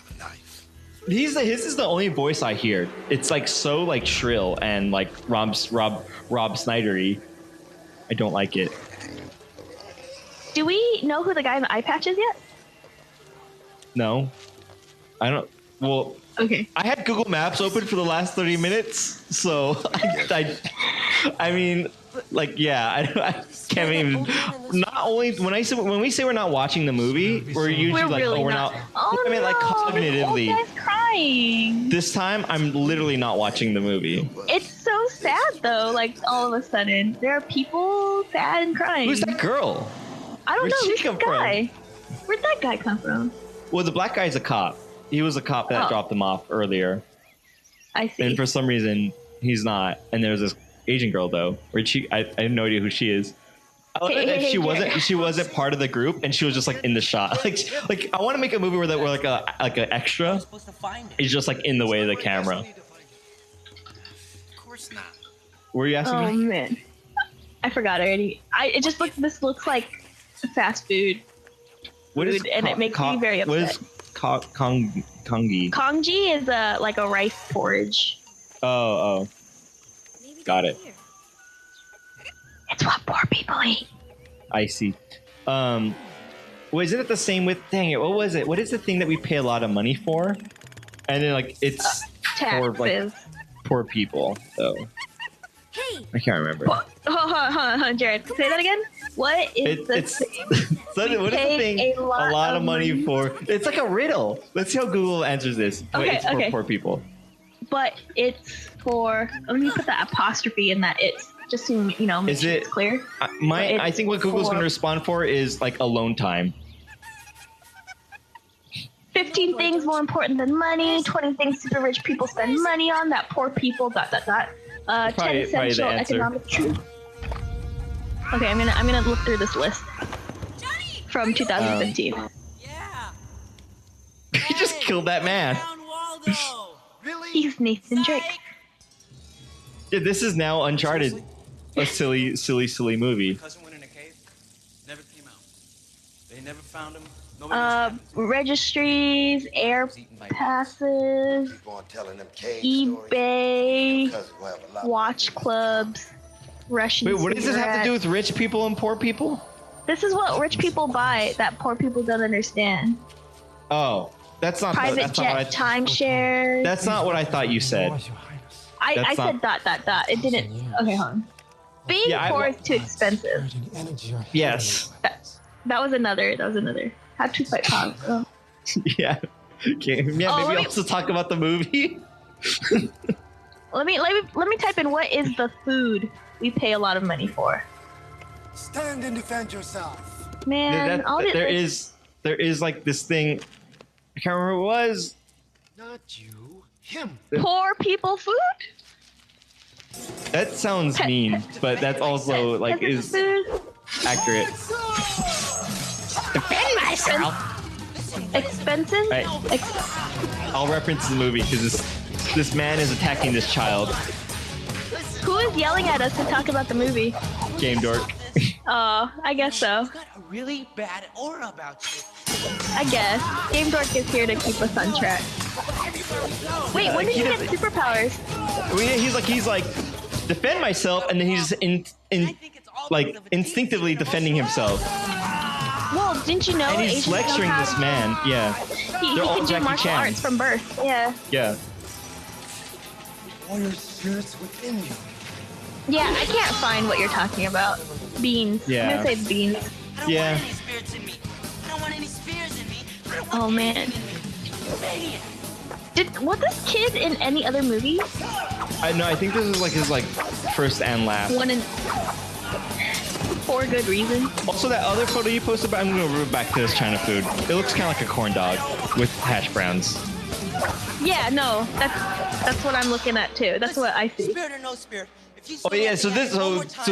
His is the only voice I hear. It's like so like shrill and like Rob Snydery. I don't like it. Do we know who the guy in the eye patch is yet? No, I don't. Well, okay. I had Google Maps open for the last 30 minutes, so I mean, like, yeah, I can't even. Not only when we say we're not watching the movie, we're usually like, really oh, we're not. Oh, I mean, like cognitively. Old guy's crying. This time, I'm literally not watching the movie. It's so sad though. Like all of a sudden, there are people sad and crying. Who's that girl? I don't Where'd know. she Who's come the guy? Where'd that guy come from? Well, the black guy's a cop. He was a cop that dropped him off earlier. I see. And for some reason, he's not. And there's this Asian girl though, where I have no idea who she is. I love it if she wasn't part of the group and she was just like in the shot. Like I want to make a movie where we're like an extra is just like in the way of the camera. Of course not. Were you asking Oh me? man, I forgot already. This looks like fast food. What is and it makes me very What upset. is congee? Congee is like a rice porridge. Oh, got it. It's what poor people eat. I see. Was it the same with? Dang it! What was it? What is the thing that we pay a lot of money for? And then like it's for like poor people. So I can't remember. Jared, say that again. What is what is the thing? A A lot of money for? It's like a riddle. Let's see how Google answers this. Okay, It's for okay. poor people. But it's for. Let me put that apostrophe in that. It's just to make Is sure it it's clear. I think what Google's going to respond for is like alone time. 15 things more important than money. 20 things super rich people spend money on that poor people. ... 10 Probably the essential answer. economic truths. Okay, I'm gonna look through this list from 2015. He just killed that man. He's Nathan Drake. Yeah, this is now Uncharted. A silly movie. Cousin went in a cave. Never came out. They never found him. Registries, air passes, eBay, watch clubs, Russian. Wait, what does this have to cigarettes. do with rich people and poor people? This is what rich people buy that poor people don't understand. Oh, that's not. Private That's not what jet timeshares. That's not what I thought you said. I that's said ... It didn't. Okay, hold on. Being Yeah, poor is too expensive. Yes. That was another. How to fight poverty. Oh. Yeah. Okay. Yeah. Maybe also talk about the movie. Let me type in what is the food we pay a lot of money for. Stand and defend yourself. Man, there is like this thing. I can't remember what it was. Not you. Him. Poor people food? That sounds mean, but that's also like is accurate. Defend myself. Expenses? Right. I'll reference the movie because this man is attacking this child. Who is yelling at us to talk about the movie? Game Dork. Oh, I guess so. You've got a really bad aura about you. I guess. Game Dork is here to keep us on track. Wait, when did you get superpowers? Well, yeah, he's like defend myself, and then he's like instinctively defending himself. Well, didn't you know? And he's Asians know lecturing how this to- man. Yeah. He They're all can do Jackie martial Chan. arts from birth. Yeah. Yeah. Warrior spirits within you. Yeah, I can't find what you're talking about. Beans. Yeah. I'm gonna say beans. I don't Yeah. want any spirits in me. I don't want any spears in me. I don't want Oh any man. in me. Maniac. Was this kid in any other movie? I think this is like his first and last. One in. For good reason. Also, that other photo you posted, but I'm gonna move back to this China food. It looks kind of like a corn dog with hash browns. Yeah, no, that's what I'm looking at too. That's what I see. Spirit or no spirit. If you Oh yeah, so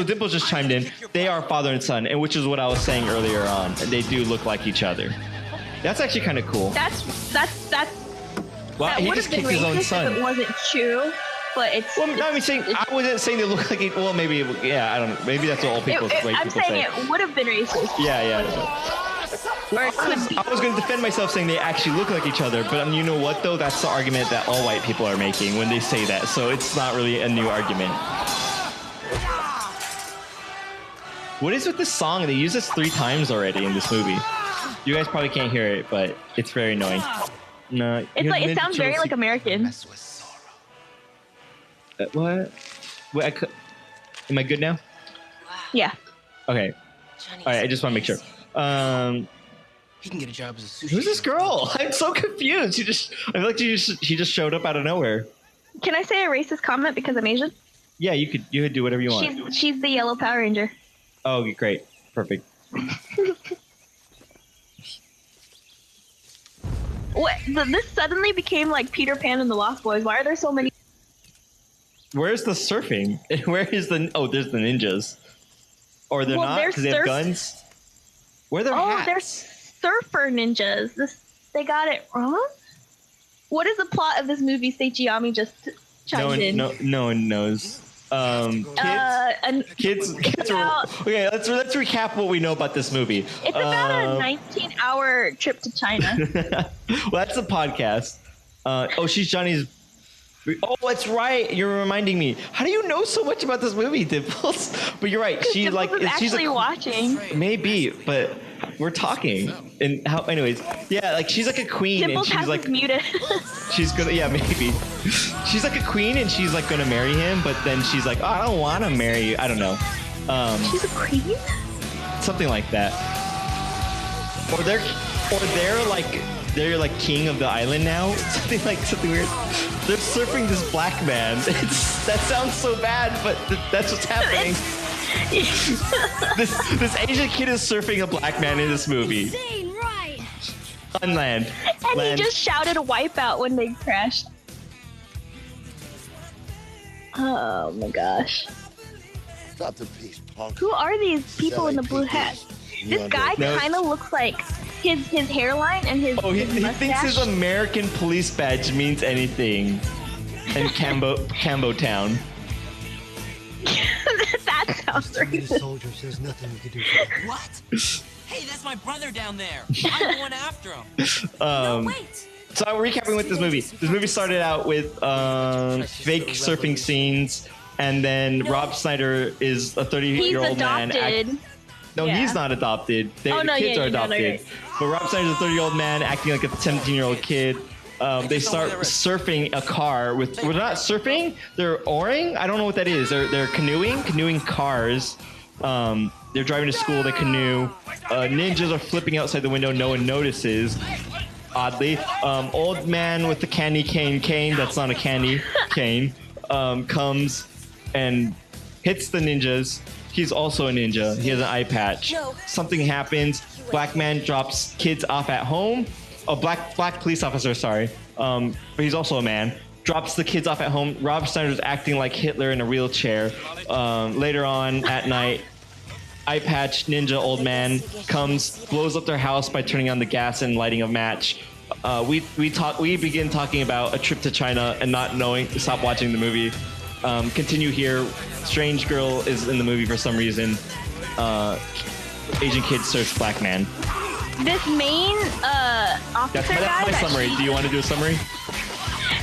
Dimple just chimed in. They are father and son, and which is what I was saying earlier on. And they do look like each other. That's actually kind of cool. That's. Wow, That he would just have been kicked his own racist if son. it wasn't true, but it's. Well, no, I wasn't saying they look like it. Well, maybe, yeah, I don't know. Maybe that's what all people, I'm people saying say. it would have been racist. Yeah. Or it could be. I was going to defend myself saying they actually look like each other, but you know what though? That's the argument that all white people are making when they say that. So it's not really a new argument. What is with this song? They use this 3 times already in this movie. You guys probably can't hear it, but it's very annoying. No, It's like it sounds very like American. What? Wait, am I good now? Yeah. Okay. All right. I just want to make sure. He can get a job as a sushi. Who's this girl? I'm so confused. I feel like she just showed up out of nowhere. Can I say a racist comment because I'm Asian? Yeah, you could do whatever you want. She's the yellow Power Ranger. Oh, great. Perfect. What? This suddenly became like Peter Pan and the Lost Boys. Why are there so many? Where's the surfing? Where is the? Oh, there's the ninjas. Or they're not because they have guns. Where are their hats? They're surfer ninjas. They got it wrong. What is the plot of this movie? Seichiyami just chimed in. No one knows. Kids are, okay, let's recap what we know about this movie. It's about a 19-hour trip to China. Well, that's a podcast. She's Johnny's. Oh, that's right. You're reminding me. How do you know so much about this movie, Dimples? But you're right. She's Dimples like is she's actually watching. Maybe, but we're talking. And how? Anyways, yeah, like she's like a queen, Dimples and she's has like us muted. she's gonna. Yeah, maybe. She's like a queen, and she's like gonna marry him, but then she's like, oh, I don't want to marry you. I don't know. She's a queen. Something like that. Or they're like king of the island now. Something weird. They're surfing this black man. That sounds so bad, but that's what's happening. this Asian kid is surfing a black man in this movie. Insane, right? On land. And he just shouted "wipeout" when they crashed. Oh my gosh. Stop the piece, punk. Who are these people in the blue hats? This guy kind of looks like his hairline and his. Oh, he mustache. thinks his American police badge means anything. In Cambo Town. That sounds racist. Soldiers, there's nothing we can do. What? Hey, that's my brother down there. I'm going after him. No, wait. So I'm recapping with this movie. This movie started out with fake surfing scenes, and then Rob Schneider is a 30-year-old man. No, Yeah. he's not adopted. The kids are adopted. Right. But Rob Schneider's a 30-year-old man acting like a 17-year-old kid. They start surfing a car with. We're not surfing. They're oaring. I don't know what that is. They're canoeing cars. They're driving to school. They canoe. Ninjas are flipping outside the window. No one notices. Oddly, old man with the candy cane. That's not a candy cane. Comes and hits the ninjas. He's also a ninja. He has an eye patch. Something happens. Black man drops kids off at home. A black police officer, sorry. But he's also a man. Drops the kids off at home. Rob Schneider's acting like Hitler in a wheelchair. Later on at night, eye patch ninja old man comes, blows up their house by turning on the gas and lighting a match. We begin talking about a trip to China and not knowing. Stop watching the movie. Continue here. Strange girl is in the movie for some reason. Asian kid surfs black man. This main officer That's my guy. summary. Do you want to do a summary?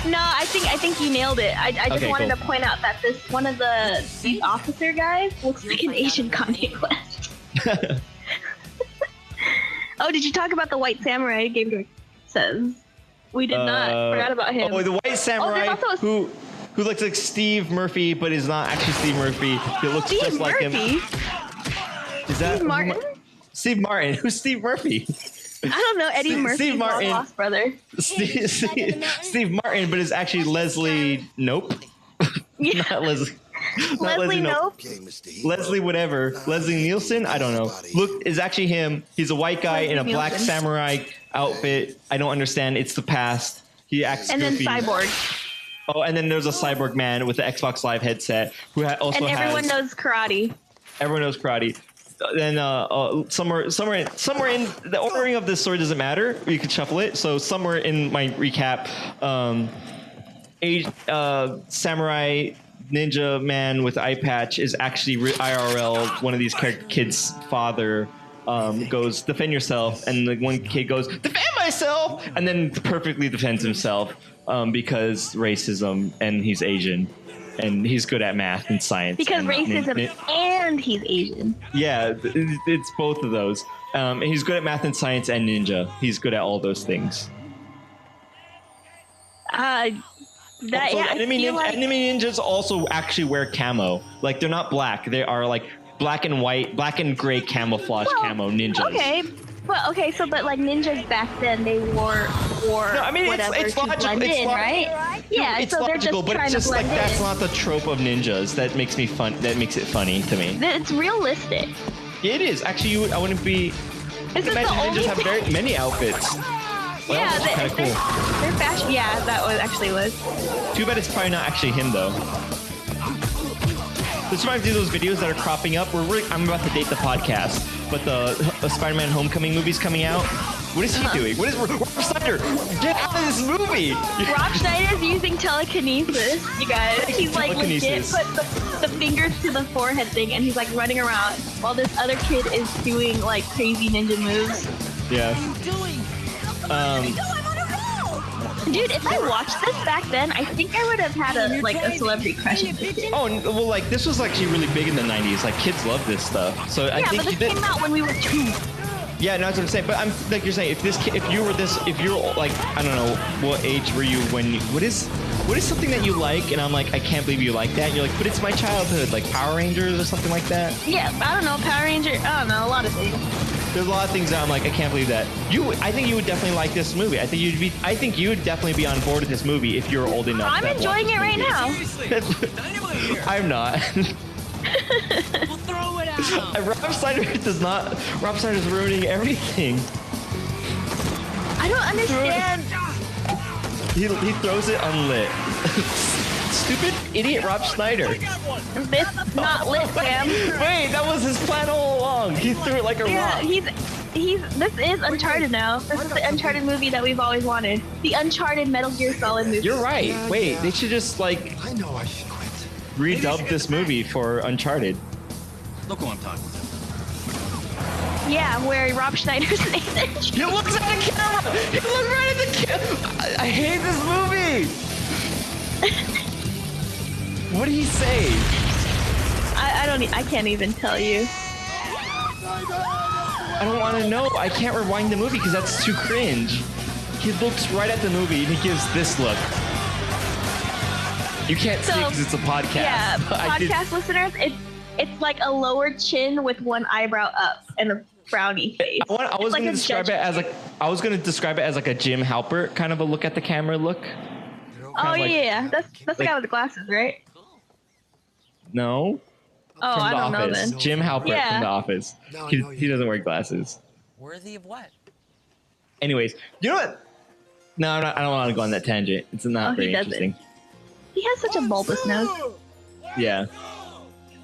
No, I think you nailed it. I just Okay, wanted cool. to point out that one of these officer guys looks like an Asian Kanye West. Oh, did you talk about the white samurai Game Director says? We did not. Forgot about him. Oh, the white samurai there's also who looks like Steve Murphy, but is not actually Steve Murphy. He looks Steve just like him. Murphy? Is that Steve Martin? Steve Martin. Who's Steve Murphy? I don't know. Eddie Murphy's Steve Martin. lost brother. Steve Martin, but is actually Leslie. Nope. Yeah. Not Leslie. Not Leslie Nope. Leslie whatever. Leslie Nielsen? I don't know. Look, is actually him. He's a white guy in a Leslie black Nielsen. samurai outfit. I don't understand. It's the past. He acts And then goofy. Cyborg. Oh, and then there's a cyborg man with the Xbox Live headset who also And everyone has. knows karate. Everyone knows karate. Then somewhere in the ordering of this story doesn't matter. You could shuffle it. So somewhere in my recap, samurai ninja man with eye patch is actually IRL. One of these kids' father goes, defend yourself, and the one kid goes, defend myself, and then perfectly defends himself because racism, and he's Asian. And he's good at math and science. Because racism and he's Asian. Yeah, it's both of those. He's good at math and science and ninja. He's good at all those things. Enemy ninjas also actually wear camo. Like, they're not black. They are like black and white, black and gray camouflage camo ninjas. Okay. But like ninjas back then, they wore No, I mean, whatever it's to logical. blend in, right? Yeah, it's so they're logical, just but trying it's just to like blend that's in. not the trope of ninjas that makes me fun. That makes it funny to me. It's realistic. Yeah, it is actually. I wouldn't be. This is Imagine the only ninjas have very many outfits. Well, yeah, that's kind of cool. They're fashion. Yeah, that was. Too bad it's probably not actually him though. This reminds me of those videos that are cropping up. I'm about to date the podcast, but the Spider-Man Homecoming movie's coming out. What is he doing? What is Rob Schneider? Get out of this movie! Rob Schneider's using telekinesis, you guys. He's like legit put the fingers to the forehead thing, and he's like running around while this other kid is doing like crazy ninja moves. Yeah. Dude, if I watched this back then, I think I would have had a celebrity crush on this kid. Oh, well, like this was actually really big in the '90s. Like kids love this stuff. So I think but this came out when we were 2. Yeah, no, that's what I'm saying. But I'm like you're saying, if you're like, I don't know, what age were you when? What is something that you like? And I'm like, I can't believe you like that. And you're like, but it's my childhood, like Power Rangers or something like that. Yeah, I don't know, Power Ranger. I don't know, a lot of things. There's a lot of things that I'm like, I can't believe that. I think you would definitely like this movie. I think you would definitely be on board with this movie if you're old enough. I'm enjoying it right now. I'm not. We'll throw it out. Rob Schneider's ruining everything. I don't understand. He throws it unlit. Stupid idiot Rob Schneider. This not lit, Sam. Wait, that was his plan all along. He threw it like a rock. This is Uncharted now. This is the Uncharted movie that we've always wanted. The Uncharted Metal Gear Solid movie. You're right. Wait, they should just like I know I should quit. redub this movie for Uncharted. Look who I'm talking to. Yeah, where Rob Schneider's Nathan. He looks at the camera. He looks right at the camera. I hate this movie. What did he say? I can't even tell you. I don't want to know. I can't rewind the movie because that's too cringe. He looks right at the movie and he gives this look. You can't see because it's a podcast. Yeah, podcast listeners, it's like a lower chin with one eyebrow up and a frowny face. I was going to describe it as like a Jim Halpert kind of a look at the camera look. Oh yeah, that's the guy with the glasses, right? No. Oh, From I The don't know Office. then. Jim Halpert from The Office. He doesn't wear glasses. Worthy of what? Anyways, you know what? No, I don't want to go on that tangent. It's not very interesting. He has such a bulbous nose. Yeah.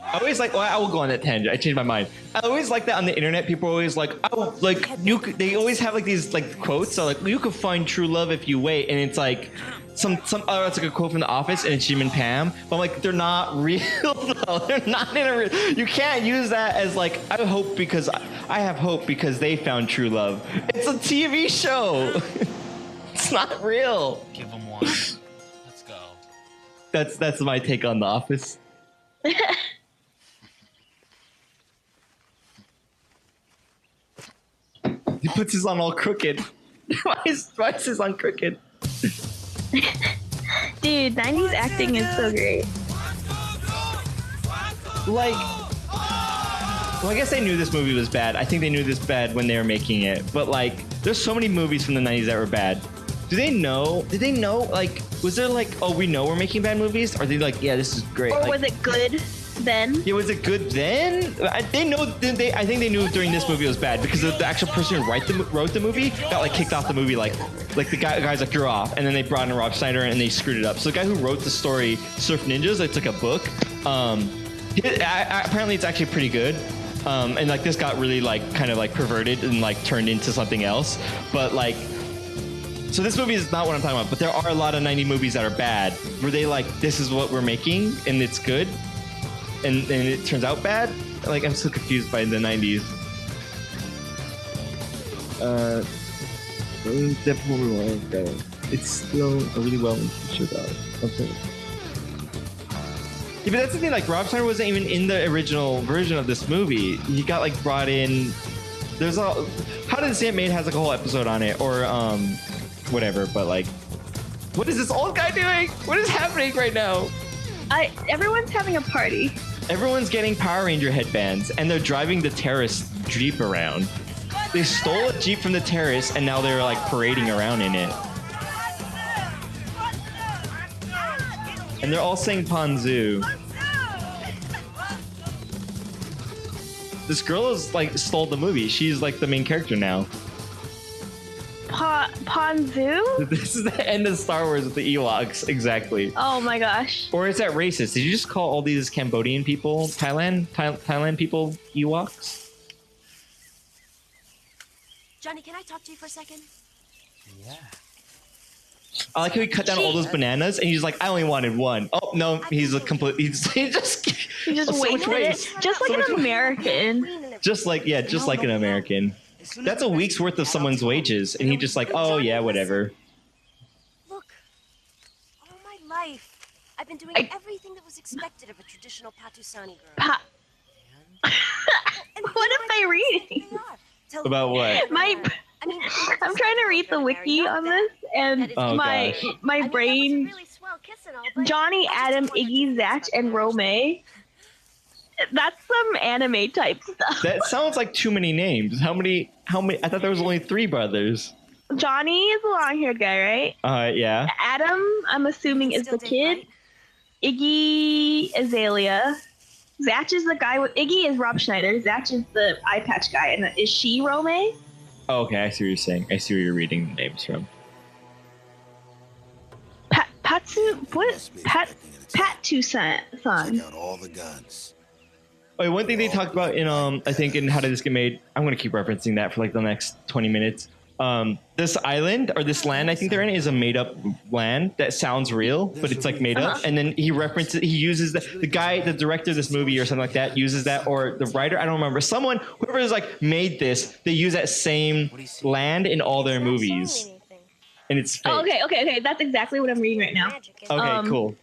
I always like. Well, I will go on that tangent. I changed my mind. I always like that on the internet. People are always like, "Oh, like you." They always have like these like quotes. So like, you could find true love if you wait, and it's like some. Oh, that's like a quote from The Office, and it's Jim and Pam. But I'm like, they're not real though. They're not in a real. You can't use that as like I have hope because they found true love. It's a TV show. It's not real. Give him one. That's my take on The Office. He puts his on all crooked. why is his on crooked? Dude, 90s acting is so great. Like, well, I guess they knew this movie was bad. I think they knew this bad when they were making it. But like, there's so many movies from the 90s that were bad. Did they know? Like, was there like, oh, we know we're making bad movies? Or are they like, yeah, this is great? Or like, was it good then? Yeah, was it good then? I think they knew during this movie it was bad because the actual person who wrote the movie got like kicked off the movie. Like the guys like you're off, and then they brought in Rob Schneider and they screwed it up. So the guy who wrote the story, Surf Ninjas, it's like a book. Apparently it's actually pretty good. And like this got really like kind of like perverted and like turned into something else. But like, so this movie is not what I'm talking about. But there are a lot of 90 movies that are bad. Were they like, this is what we're making and it's good, and it turns out bad? Like, I'm so confused by the 90s. It's still a really well show though. Okay. Yeah, but that's the thing, like, Rob Schneider wasn't even in the original version of this movie. He got, like, brought in... There's a... How Did This Get Made has, like, a whole episode on it, or, whatever, but, like... What is this old guy doing? What is happening right now? Everyone's having a party. Everyone's getting Power Ranger headbands, and they're driving the terrace Jeep around. They stole a Jeep from the terrace, and now they're, like, parading around in it. And they're all saying Ponzu. This girl is like stole the movie. She's like the main character now. Ponzu? This is the end of Star Wars with the Ewoks, exactly. Oh my gosh. Or is that racist? Did you just call all these Cambodian people, Thailand people, Ewoks? Johnny, can I talk to you for a second? Yeah. I like how he cut down all those bananas and he's like, I only wanted one. Oh no, he's a complete. He just wasted it, just like an American. Just like an American. That's a week's worth of someone's wages, and he just like, oh yeah, whatever. Look, all my life, I've been doing everything that was expected of a traditional Patusani girl. What am I reading? About what? I'm trying to read the wiki on this, and my brain. Johnny, Adam, Iggy, Zach, and Rome. That's some anime type stuff. That sounds like too many names. How many? I thought there was only 3 brothers. Johnny is the long-haired guy, right? Yeah. Adam, I'm assuming, is the kid. Iggy, Azalea. Zach is the guy with... Iggy is Rob Schneider. Zach is the eye patch guy. And is she Rome? Oh, okay, I see what you're saying. I see where you're reading the names from. Patu-san. Check out all the guns. Oh, one thing they talked about in I think in How Did This Get Made, I'm gonna keep referencing that for like the next 20 minutes. This island or this land I think they're in is a made up land that sounds real, but it's like made up. And then he uses the guy, the director of this movie or something like that uses that, or the writer, I don't remember. Someone, whoever is like made this, they use that same land in all their movies. And it's fake. Oh, okay. That's exactly what I'm reading right now. Okay, cool.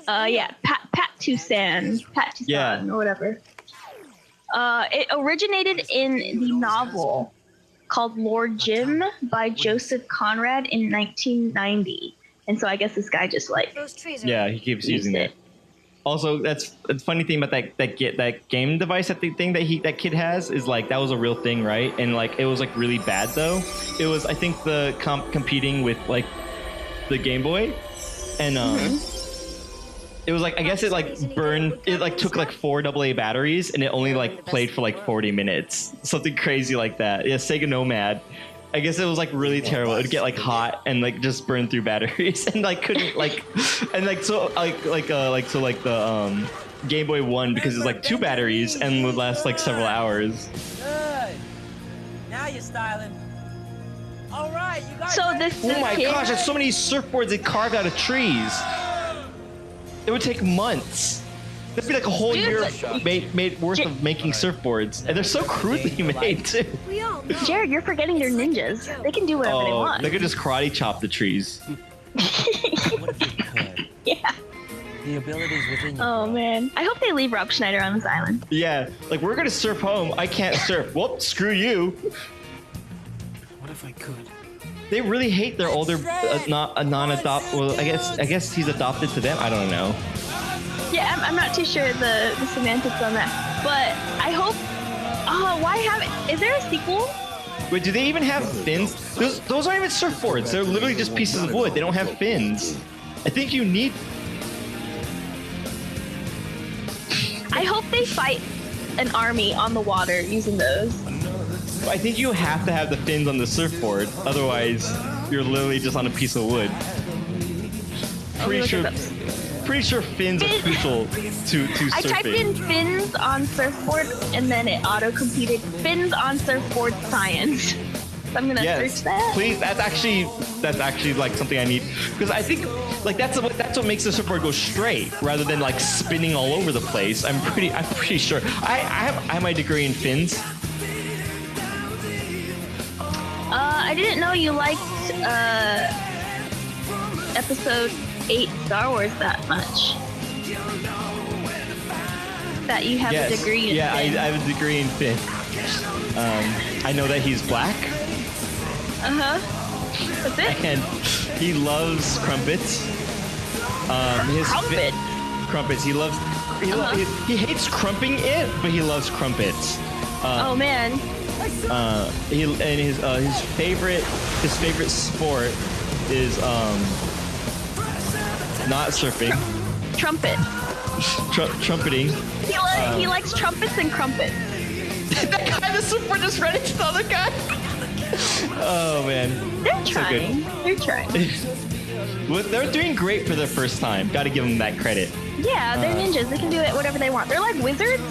Yeah, Patu-san, or whatever. It originated in the novel called Lord Jim by Joseph Conrad in 1990, and so I guess this guy just like he keeps using it. Also, that's the funny thing about that game device that that kid has is like that was a real thing, right? And like it was like really bad though. It was I think the competing with like the Game Boy, and it was like I guess it like burned. It like took like 4 AA batteries, and it only like played for like 40 minutes, something crazy like that. Yeah, Sega Nomad. I guess it was like really terrible. It would get like hot and like just burn through batteries, and like couldn't like, and like so the Game Boy won because it's like 2 batteries and would last like several hours. Good. Now you're styling. All right, you got. So this. Oh my gosh! There's so many surfboards they carved out of trees. It would take months. That'd be like a whole year made worth of making surfboards, and they're so crudely made too. Jared, you're forgetting they're ninjas. They can do whatever they want. They could just karate chop the trees. Yeah. The abilities within you. Oh man. I hope they leave Rob Schneider on this island. Yeah, like we're gonna surf home. I can't surf. Well, screw you. What if I could? They really hate their older, non-adopt. Well, I guess he's adopted to them. I don't know. Yeah, I'm not too sure the semantics on that, but I hope. Oh, why have? Is there a sequel? Wait, do they even have fins? Those aren't even surfboards. They're literally just pieces of wood. They don't have fins. I think you need. I hope they fight an army on the water using those. I think you have to have the fins on the surfboard. Otherwise, you're literally just on a piece of wood. Pretty sure fins are crucial to surfing. I typed in fins on surfboard and then it auto-completed fins on surfboard science. So I'm gonna search that. Please, that's actually like something I need, because I think like that's what makes the surfboard go straight rather than like spinning all over the place. I'm pretty sure. I have my degree in fins. I didn't know you liked episode 8 Star Wars that much. That you have a degree in Yeah, I fin. have a degree in fin. I know that he's black. That's it? And he loves crumpets. Crumpets. He loves. He hates crumping it, but he loves crumpets. Oh man. His favorite sport is not surfing. Trumpet. Trumpeting. He likes trumpets and crumpets. That guy, the surfboard just ran into the other guy. Oh man. They're trying. They're trying. Well, they're doing great for their first time. Got to give them that credit. Yeah, they're ninjas. They can do it whatever they want. They're like wizards.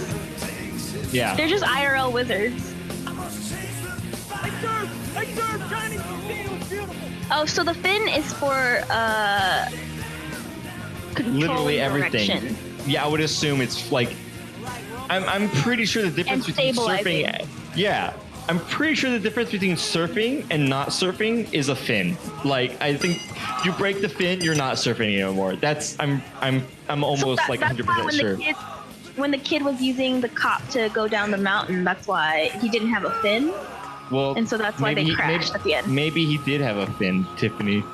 Yeah. They're just IRL wizards. Oh, so the fin is for literally everything. direction. Yeah, I would assume it's like I'm pretty sure the difference between surfing. Yeah, I'm pretty sure the difference between surfing and not surfing is a fin. Like I think if you break the fin, you're not surfing anymore. That's I'm almost like 100% sure. When the kid was using the cop to go down the mountain, that's why he didn't have a fin. Well, and so that's why they crashed at the end. Maybe he did have a fin, Tiffany.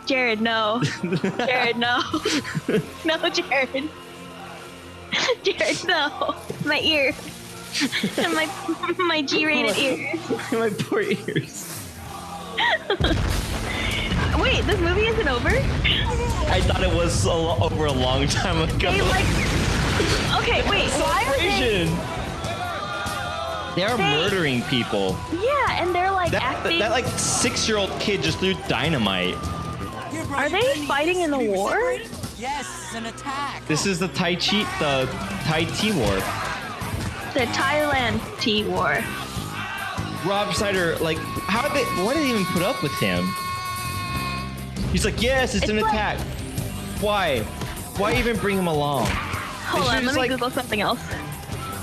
Jared, no. Jared, no. No, Jared. Jared, no. My ear. my G-rated ears. My poor ears. Wait, this movie isn't over? I thought it was over a long time ago. Okay, wait. Why are they are murdering people. Yeah, and they're like acting. That like 6-year-old kid just threw dynamite. Are they fighting in the war? Yes, an attack. This is the Thai Tea War. The Thailand Tea War. Rob Schneider, like, why did they even put up with him? He's like, yes, it's an attack. Why? Why even bring him along? Hold on, let me Google something else.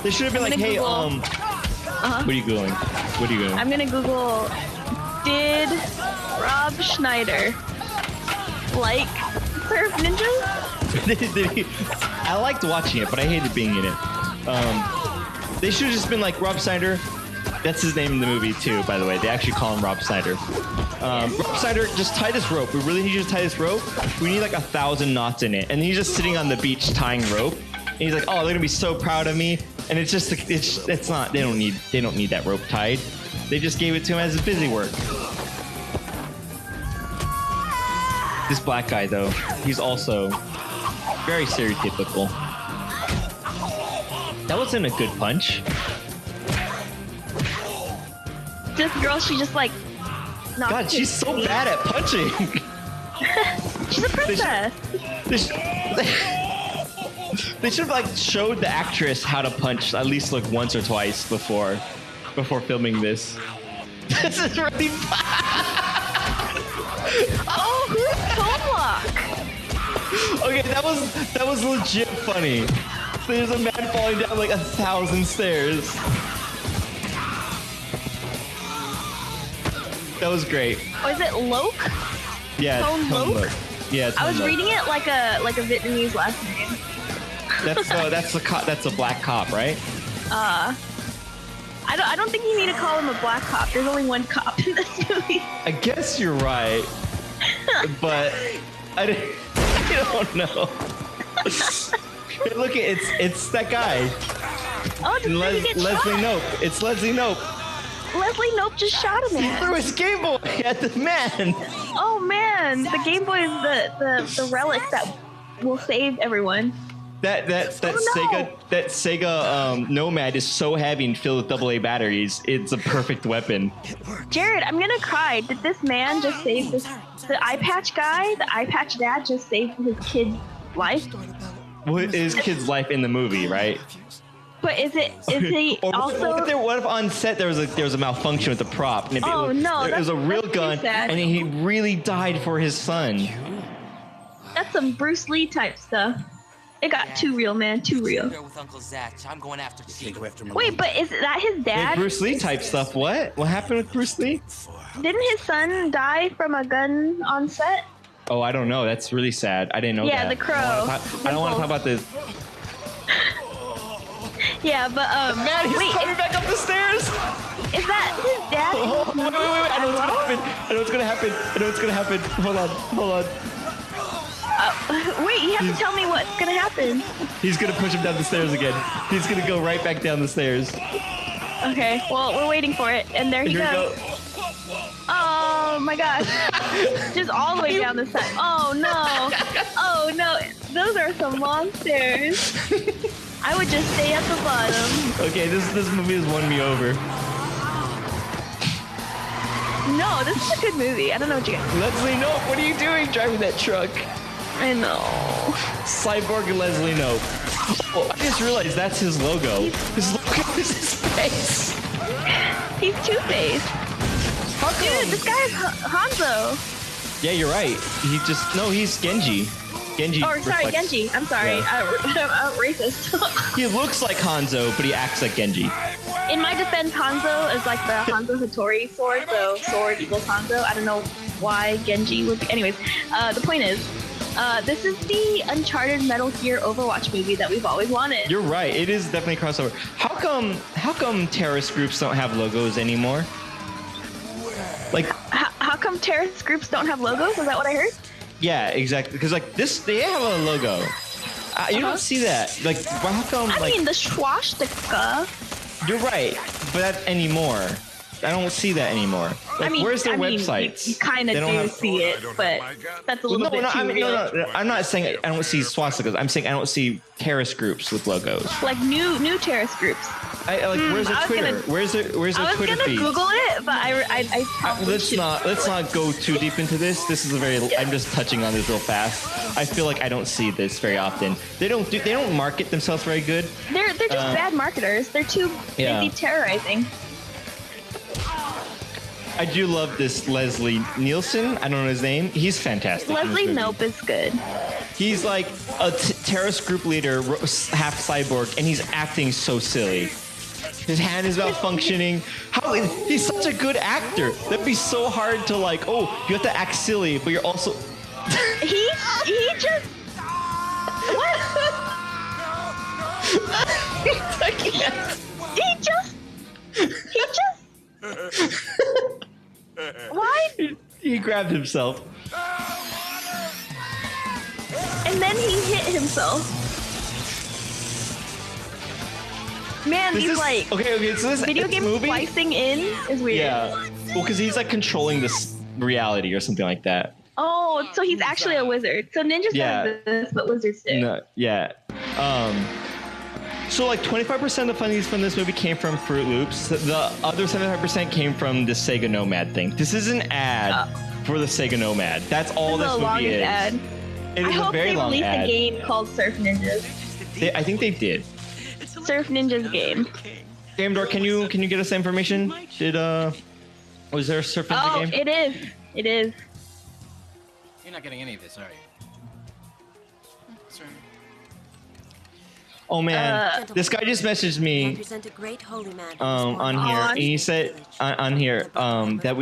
They should have been like, hey, what are you Googling? What are you Googling? I'm gonna Google, did Rob Schneider like Surf Ninjas? I liked watching it, but I hated being in it. They should have just been like, Rob Schneider, that's his name in the movie too, by the way. They actually call him Rob Schneider. Rob Schneider, just tie this rope. We really need you to tie this rope. We need like 1,000 knots in it. And he's just sitting on the beach tying rope. And he's like, oh, they're gonna be so proud of me. And it's just, it's not, they don't need that rope tied. They just gave it to him as busy work. This black guy though, he's also very stereotypical. That wasn't a good punch. This girl, she just like God, she's so bad at punching. She's a princess. They should have like showed the actress how to punch at least like once or twice before filming this. This is really bad. Oh, who's Tomlock? Okay, that was legit funny. There's a man falling down like 1,000 stairs. That was great. Or is it Loke? Yeah, Tone Loke? Yeah, I was Tondo. reading it like a Vietnamese last name. That's a black cop, right? I don't think you need to call him a black cop. There's only one cop in this movie. I guess you're right, but I don't know. Look, it's that guy. Oh, did he get Leslie shot? Knope. It's Leslie Knope. Leslie Knope just shot a He man. threw his Game Boy at the man. Oh man, the Game Boy is the relic that will save everyone. That Sega Nomad is so heavy and filled with AA batteries. It's a perfect weapon. Jared, I'm gonna cry. Did this man just save this? The eye patch guy, the eye patch dad, just saved his kid's life. Well, his kid's life in the movie, right? But is he Or also? what if on set there was a malfunction with the prop? And Oh, no, it was a that's real pretty gun, sad. and he really died for his son. That's some Bruce Lee type stuff. It got too real, man. Too real. With Uncle Zach. I'm going after Chief. Wait, but is that his Hey, dad? Bruce Lee type stuff. What? What happened with Bruce Lee? Didn't his son die from a gun on set? Oh, I don't know. That's really sad. I didn't know that. Yeah, the crow. I don't want to talk about this. Yeah, but Man, he's wait, coming back up the stairs. is that his dad? Oh, wait. I know what's gonna happen. Hold on. Wait, you have to tell me what's gonna happen. He's gonna push him down the stairs again. He's gonna go right back down the stairs. Okay, well, we're waiting for it, and there he Here we goes. go. Oh my gosh. Just all the way down the side. Oh no. Oh no. Those are some monsters. I would just stay at the bottom. Okay, this movie has won me over. No, this is a good movie. I don't know what you guys. Leslie Knope, what are you doing driving that truck? I know. Cyborg Leslie Knope. Oh, I just realized that's his logo. His logo is his face. He's Two-Face. How come? Dude, this guy is Hanzo. Yeah, you're right. He's Genji. Genji. Oh, sorry, reflects- Genji. I'm sorry. Yeah. I'm racist. He looks like Hanzo, but he acts like Genji. In my defense, Hanzo is like the Hanzo Hattori sword, so sword equals Hanzo. I don't know why Genji would be. Anyways, the point is, this is the Uncharted Metal Gear Overwatch movie that we've always wanted. You're right. It is definitely a crossover. How come terrorist groups don't have logos anymore? Like, How come terrorist groups don't have logos? Is that what I heard? yeah, exactly. Because like this, they have a logo. You don't see that. Like, how come? I Like, mean, the swastika. you're right, but that anymore. I don't see that anymore. Like, where's their websites? You kind of They do don't have- see it, but that's a little bit too real. No. I'm not saying I don't see swastikas. I'm saying I don't see terrorist groups with logos. Like new terrorist groups. Where's their Twitter? Where's their I was Twitter gonna feed? Google it, but I probably Let's not go too deep into this. This is I'm just touching on this real fast. I feel like I don't see this very often. They don't market themselves very good. They're just bad marketers. They're too busy terrorizing. I do love this Leslie Nielsen. I don't know his name. He's fantastic. Leslie Knope is good. He's like a terrorist group leader, half cyborg, and he's acting so silly. His hand is malfunctioning. He's such a good actor. That'd be so hard to like. Oh, you have to act silly, but you're also. he just. What? I can't. He just. Why? He grabbed himself. And then he hit himself. Man, So this video game movie, splicing in is weird. Yeah. Well, because he's like controlling this reality or something like that. Oh, so he's actually a wizard. So ninjas Yeah. do this, but wizards do. No, yeah. So like 25% of the funding from this movie came from Fruit Loops. The other 75% came from the Sega Nomad thing. This is an ad for the Sega Nomad. That's all This this is the movie longest is. ad. It I is a hope very they long release ad. a game called Surf Ninjas. I think they did. Surf Ninjas game. Game Door, can you get us information? Was there a Surf Ninja Oh, game? it is. It is. You're not getting any of this, are you? Sorry. Oh man, this guy just messaged me Represent a great holy man on here. And he said on here that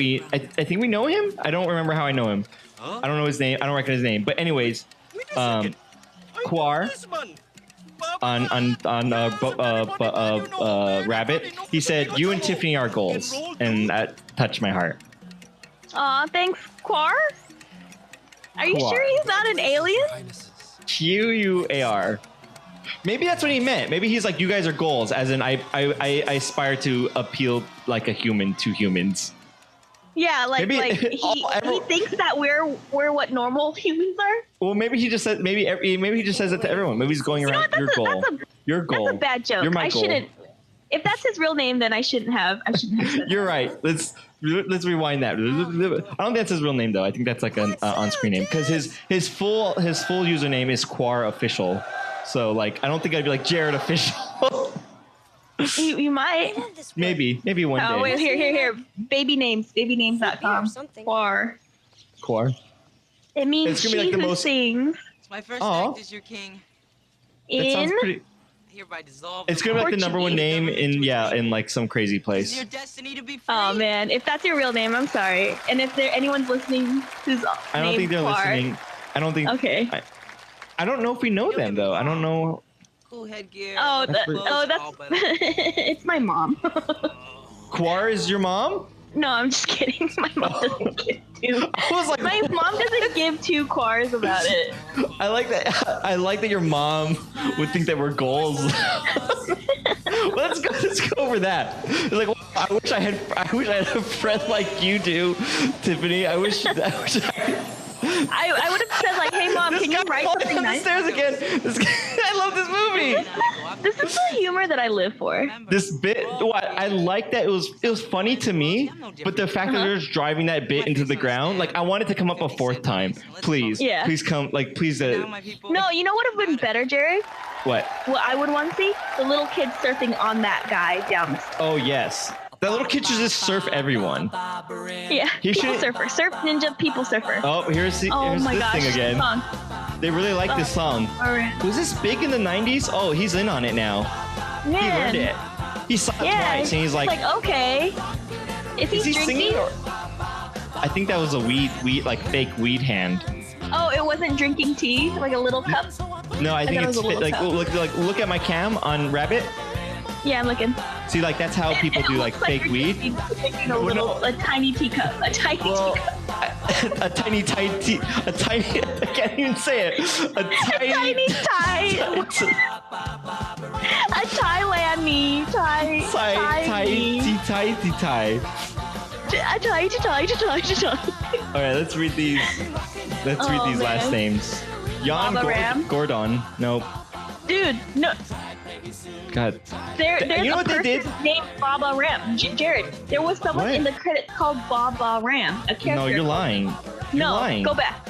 I think we know him. I don't remember how I know him. I don't know his name. I don't recognize his name. But anyways, Quar on Rabbit, he said, "You and Tiffany are goals," and that touched my heart. Aw, thanks, Quar. Are you Quar. sure he's not an alien? Quar. Maybe that's what he meant. Maybe he's like, you guys are goals, as in I aspire to appeal like a human to humans. Yeah, like Maybe he thinks that we're what normal humans are. Well, maybe he just said maybe he just says it to everyone. Maybe he's going around your goal. Your goal. That's a bad joke. You're my goal. Shouldn't. If that's his real name, then I shouldn't have. Said You're right. Let's rewind that. I don't think that's his real name though. I think that's like an on-screen name because his full username is Quar Official. So like I don't think I'd be like Jared Official. You might. Maybe one day. Oh wait, here. Babynames.com. Quar. It means It's gonna be like the most things. It's my first act as your king. That sounds pretty. Hereby dissolve. It's gonna be like the #1 name in like some crazy place. Your destiny to be free. Oh man, if that's your real name, I'm sorry. And if anyone's listening who's I don't think they're Quar, listening. I don't think. Okay. I don't know if we know them though. I don't know. Cool headgear. Oh, that's it's my mom. Quar is your mom? No, I'm just kidding. My mom doesn't give two. I was like, my mom doesn't give two Quars about it. I like that. I like that your mom would think that we're goals. Let's go over that. It's like, well, I wish I had a friend like you do, Tiffany. I wish. I would have said like, "Hey mom, can you write something nice?" Stairs again. I love this movie. This is the humor that I live for. This bit, I like that it was funny to me, but the fact that they're just driving that bit into the ground, like I wanted to come up a fourth time. Please, please come, like please. No, you know what would have been better, Jared? What? What I would want to see? The little kid surfing on that guy down the stairs. Oh yes. That little kid should just surf everyone. Yeah, He people should- surfer, surf ninja, people surfer. Oh, here's this thing again. Song. They really like this song. Alright. Was this big in the 90s? Oh, he's in on it now. Man. He learned it. He saw it twice, and he's like, okay. Is he drinking? singing? I think that was a like fake weed hand. Oh, it wasn't drinking tea, like a little cup. No, I think thought it it's was a little cup. look at my cam on Rabbit. Yeah, I'm looking. See, like that's how people do like fake weed. A tiny teacup. A tiny teacup. a tiny. I can't even say it. A tiny A Thailand Thai. All right, let's read these. Last names. Jan Gordon. Nope. Dude, no. God. There's you know a what they person did? named Baba Ram. Jared, there was someone in the credits called Baba Ram. A character. No, you're lying. You're lying. Go back.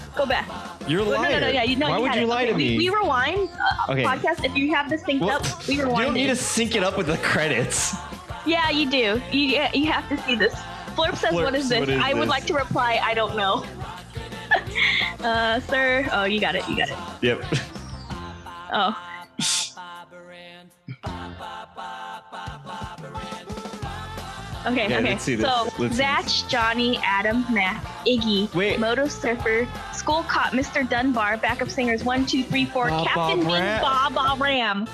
You're a liar. No, Why would you lie to me? We rewind podcast. If you have this synced up, we rewind. You don't need it. to sync it up with the credits. Yeah, you do. You have to see this. Flurp says, "What is this?" I would like to reply, "I don't know." Sir. Oh, you got it. Yep. Oh. Okay, Yeah, okay. let's see this. So, Let's see Zach, Johnny, Adam, Matt, Iggy, Moto Surfer, School Cop, Mr. Dunbar, backup singers 1, 2, 3, 4, Captain Bing, Baba Ram.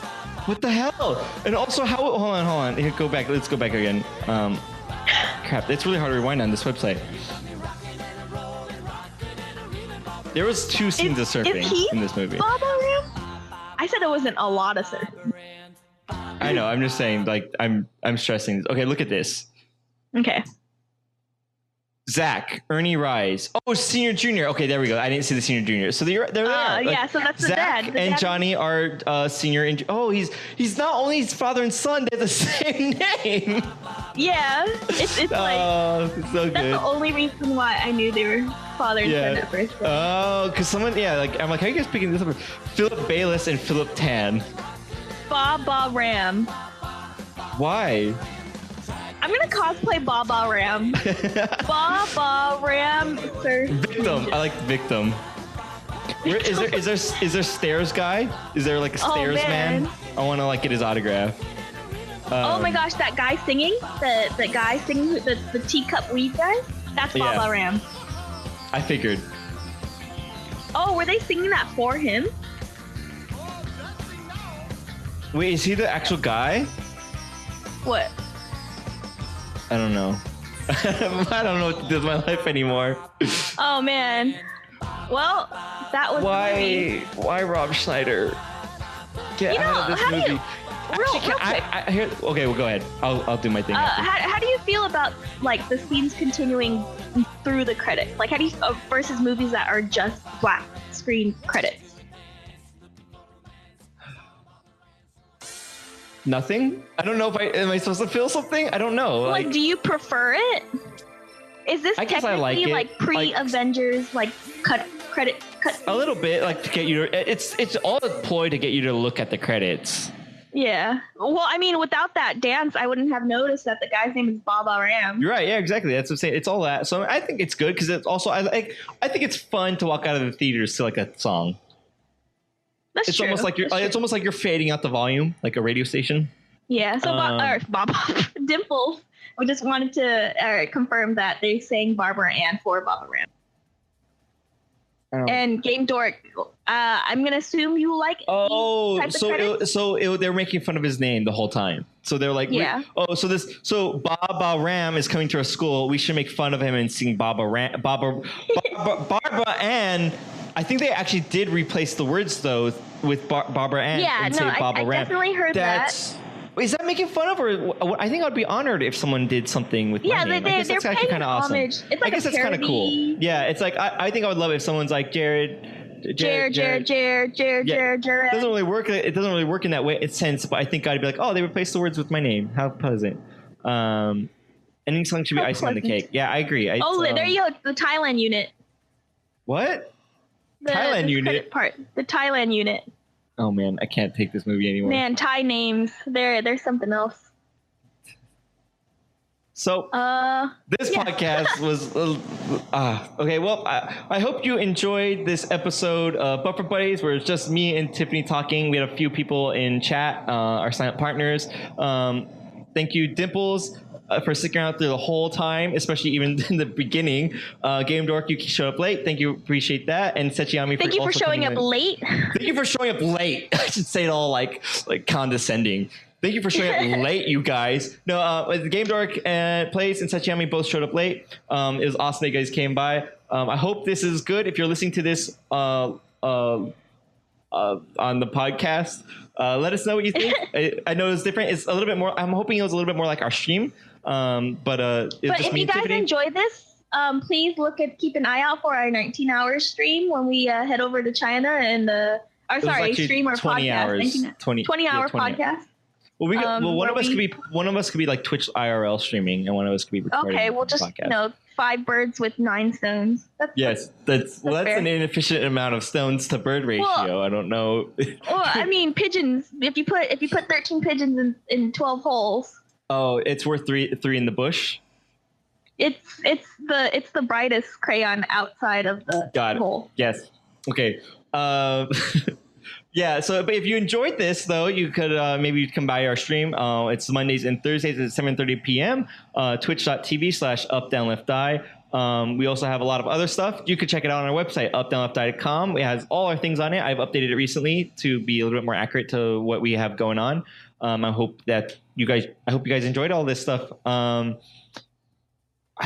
What the hell? And also, hold on. Here, go back. Let's go back again. Crap, it's really hard to rewind on this website. There was 2 scenes of surfing in this movie. Baba Ram? I said it wasn't a lot of surfing. I know. I'm just saying. Like, I'm stressing this. Okay, look at this. Okay. Zach, Ernie Rise. Oh, senior, junior. Okay, there we go. I didn't see the senior, junior. So they're there. Yeah, so that's the Zach dad. and Johnny are senior. And he's not only his father and son. They have the same name. Yeah, it's like it's so good. That's the only reason why I knew they were father and son at first. Oh, because someone, I'm like, how are you guys picking this up? Philip Bayless and Philip Tan. Baba Ram. Why? I'm gonna cosplay Baba Ram. Baba Ram. Victim. I like Victim. Is there stairs guy? Is there like a stairs man? I want to like get his autograph. Oh my gosh, that guy singing, the guy singing the teacup weed guy. That's Baba Ram. I figured. Oh, were they singing that for him? Wait, is he the actual guy? What? I don't know. I don't know what to do with my life anymore. Oh man. Well, that was why Rob Schneider? Get out of this movie. Real quick. Okay, well, go ahead. I'll do my thing. How do you feel about like the scenes continuing through the credits? Like, how do you versus movies that are just black screen credits? Nothing. I don't know if am I supposed to feel something? I don't know. Like, do you prefer it? Is this technically like pre-Avengers like cut? A little bit, like to get you to. It's all a ploy to get you to look at the credits. Yeah. Well, I mean, without that dance, I wouldn't have noticed that the guy's name is Baba Ram. You're right. Yeah, exactly. That's what I'm saying. It's all that. So I think it's good because it's also I think it's fun to walk out of the theaters to like a song. That's true. It's almost like you're fading out the volume, like a radio station. Yeah. So Baba Dimples. We just wanted to confirm that they sang Barbara Ann for Baba Ram. And Game Dork, I'm gonna assume you like. They're making fun of his name the whole time. So they're like, so Baba Ram is coming to our school. We should make fun of him and sing Barbara Ann. I think they actually did replace the words though with Barbara Ann and say Baba Ram. I definitely heard that. Is that making fun of, or I think I'd be honored if someone did something with my name. I guess that's actually kind of awesome. It's like I guess that's kind of cool. Yeah, it's like I think I would love if someone's like Jared. It doesn't really work. It doesn't really work in that way. It's sense, but I think I'd be like, oh, they replaced the words with my name. How pleasant. Any song should be icing on the cake. Yeah, I agree. There you go. The Thailand unit. What? The Thailand unit. Oh man, I can't take this movie anymore. Man, Thai names. They're something else. So this podcast was okay. Well, I hope you enjoyed this episode of Buffer Buddies, where it's just me and Tiffany talking. We had a few people in chat, our silent partners. Thank you, Dimples, for sticking around through the whole time, especially even in the beginning. Game Dork, you showed up late. Thank you, appreciate that. And Sechiami, thank you for showing up late. Thank you for showing up late. I should say it all like condescending. Thank you for showing up late, you guys. No, the Game Dork and Place and Sechiami both showed up late. It was awesome that you guys came by. I hope this is good. If you're listening to this on the podcast, let us know what you think. I know it's different. It's a little bit more. I'm hoping it was a little bit more like our stream. But if you guys enjoy this, please keep an eye out for our 19-hour stream when we head over to China and stream or 20 podcast. Hours, 20-hour podcast. Well, one of us could be like Twitch IRL streaming, and one of us could be recording. Okay, we'll just podcast. 5 birds with 9 stones. That's an inefficient amount of stones to bird ratio. Well, I don't know. Well, I mean pigeons. If you put 13 pigeons in 12 holes. Oh, it's worth three in the bush. It's the brightest crayon outside of the hole. Yes. Okay. Yeah. So, but if you enjoyed this, though, you could maybe come by our stream. It's Mondays and Thursdays at 7:30 p.m. Twitch.tv/UpDownLeftDie. We also have a lot of other stuff. You could check it out on our website, UpDownLeftDie.com. It has all our things on it. I've updated it recently to be a little bit more accurate to what we have going on. I hope you guys enjoyed all this stuff. I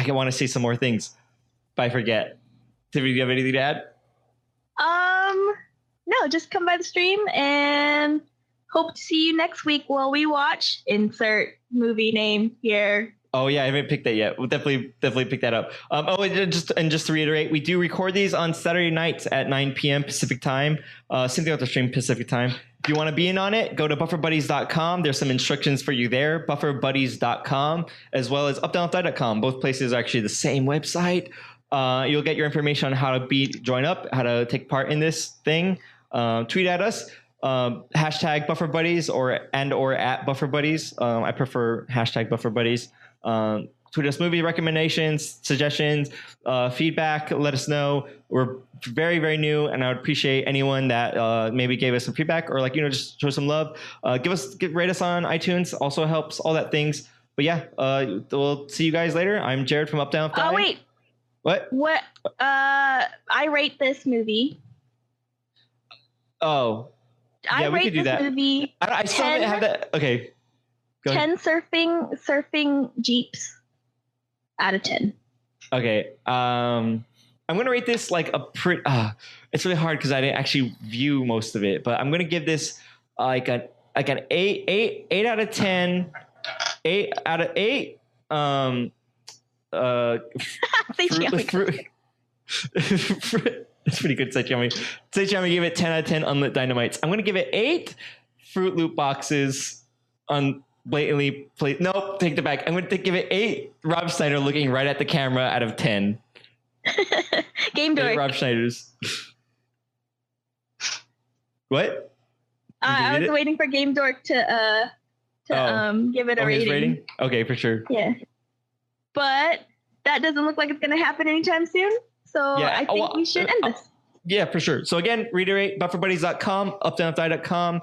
want to say some more things, but I forget. Tiffany, do you have anything to add? No, just come by the stream and hope to see you next week while we watch insert movie name here. Oh yeah, I haven't picked that yet. We'll definitely pick that up. Just to reiterate, we do record these on Saturday nights at 9 p.m. Pacific time. Same thing with the stream Pacific time. If you want to be in on it, go to bufferbuddies.com. There's some instructions for you there. Bufferbuddies.com as well as UpDownLeftDie.com. Both places are actually the same website. You'll get your information on how to join up, how to take part in this thing. Tweet at us. Hashtag BufferBuddies or at BufferBuddies. I prefer hashtag BufferBuddies. Tweet us movie recommendations, suggestions, feedback. Let us know. We're very, very new, and I would appreciate anyone that maybe gave us some feedback or just show some love. Rate us on iTunes. Also helps, all that things. But yeah, we'll see you guys later. I'm Jared from UpDownLeftDie. Oh wait. What? I rate this movie. Oh, I yeah, we rate could do this that. movie I still 10, have that. Okay. Go ahead. 10 surfing jeeps out of 10. Okay. I'm gonna rate this like a pretty. It's really hard because I didn't actually view most of it, but I'm gonna give this like an 8 out of 10. 8 out of 8. It's pretty good. Seichami gave it 10 out of 10 unlit dynamites. I'm gonna give it 8 Fruit Loop boxes on blatantly play. Nope, take it back. I'm gonna give it 8 Rob Schneider looking right at the camera out of 10. Game Dork. 8 Rob Schneiders. What? I was waiting for Game Dork to give it a rating. Okay, for sure. Yeah. But that doesn't look like it's gonna happen anytime soon. So yeah, I think we should end this. Yeah, for sure. So again, reiterate bufferbuddies.com, UpDownLeftDie.com.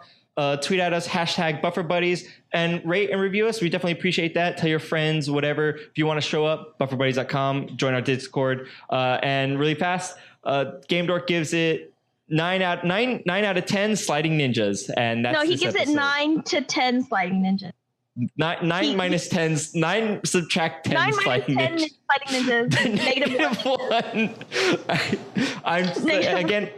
Tweet at us, #BufferBuddies, and rate and review us. We definitely appreciate that. Tell your friends, whatever. If you want to show up, bufferbuddies.com, join our Discord. And really fast, Game Dork gives it 9 out of 10 sliding ninjas. And that's he gives it 9 to 10 sliding ninjas. 9 minus 10s, 9 subtract 10 9 sliding minus 10 ninjas. sliding ninjas. Negative 1. I'm again.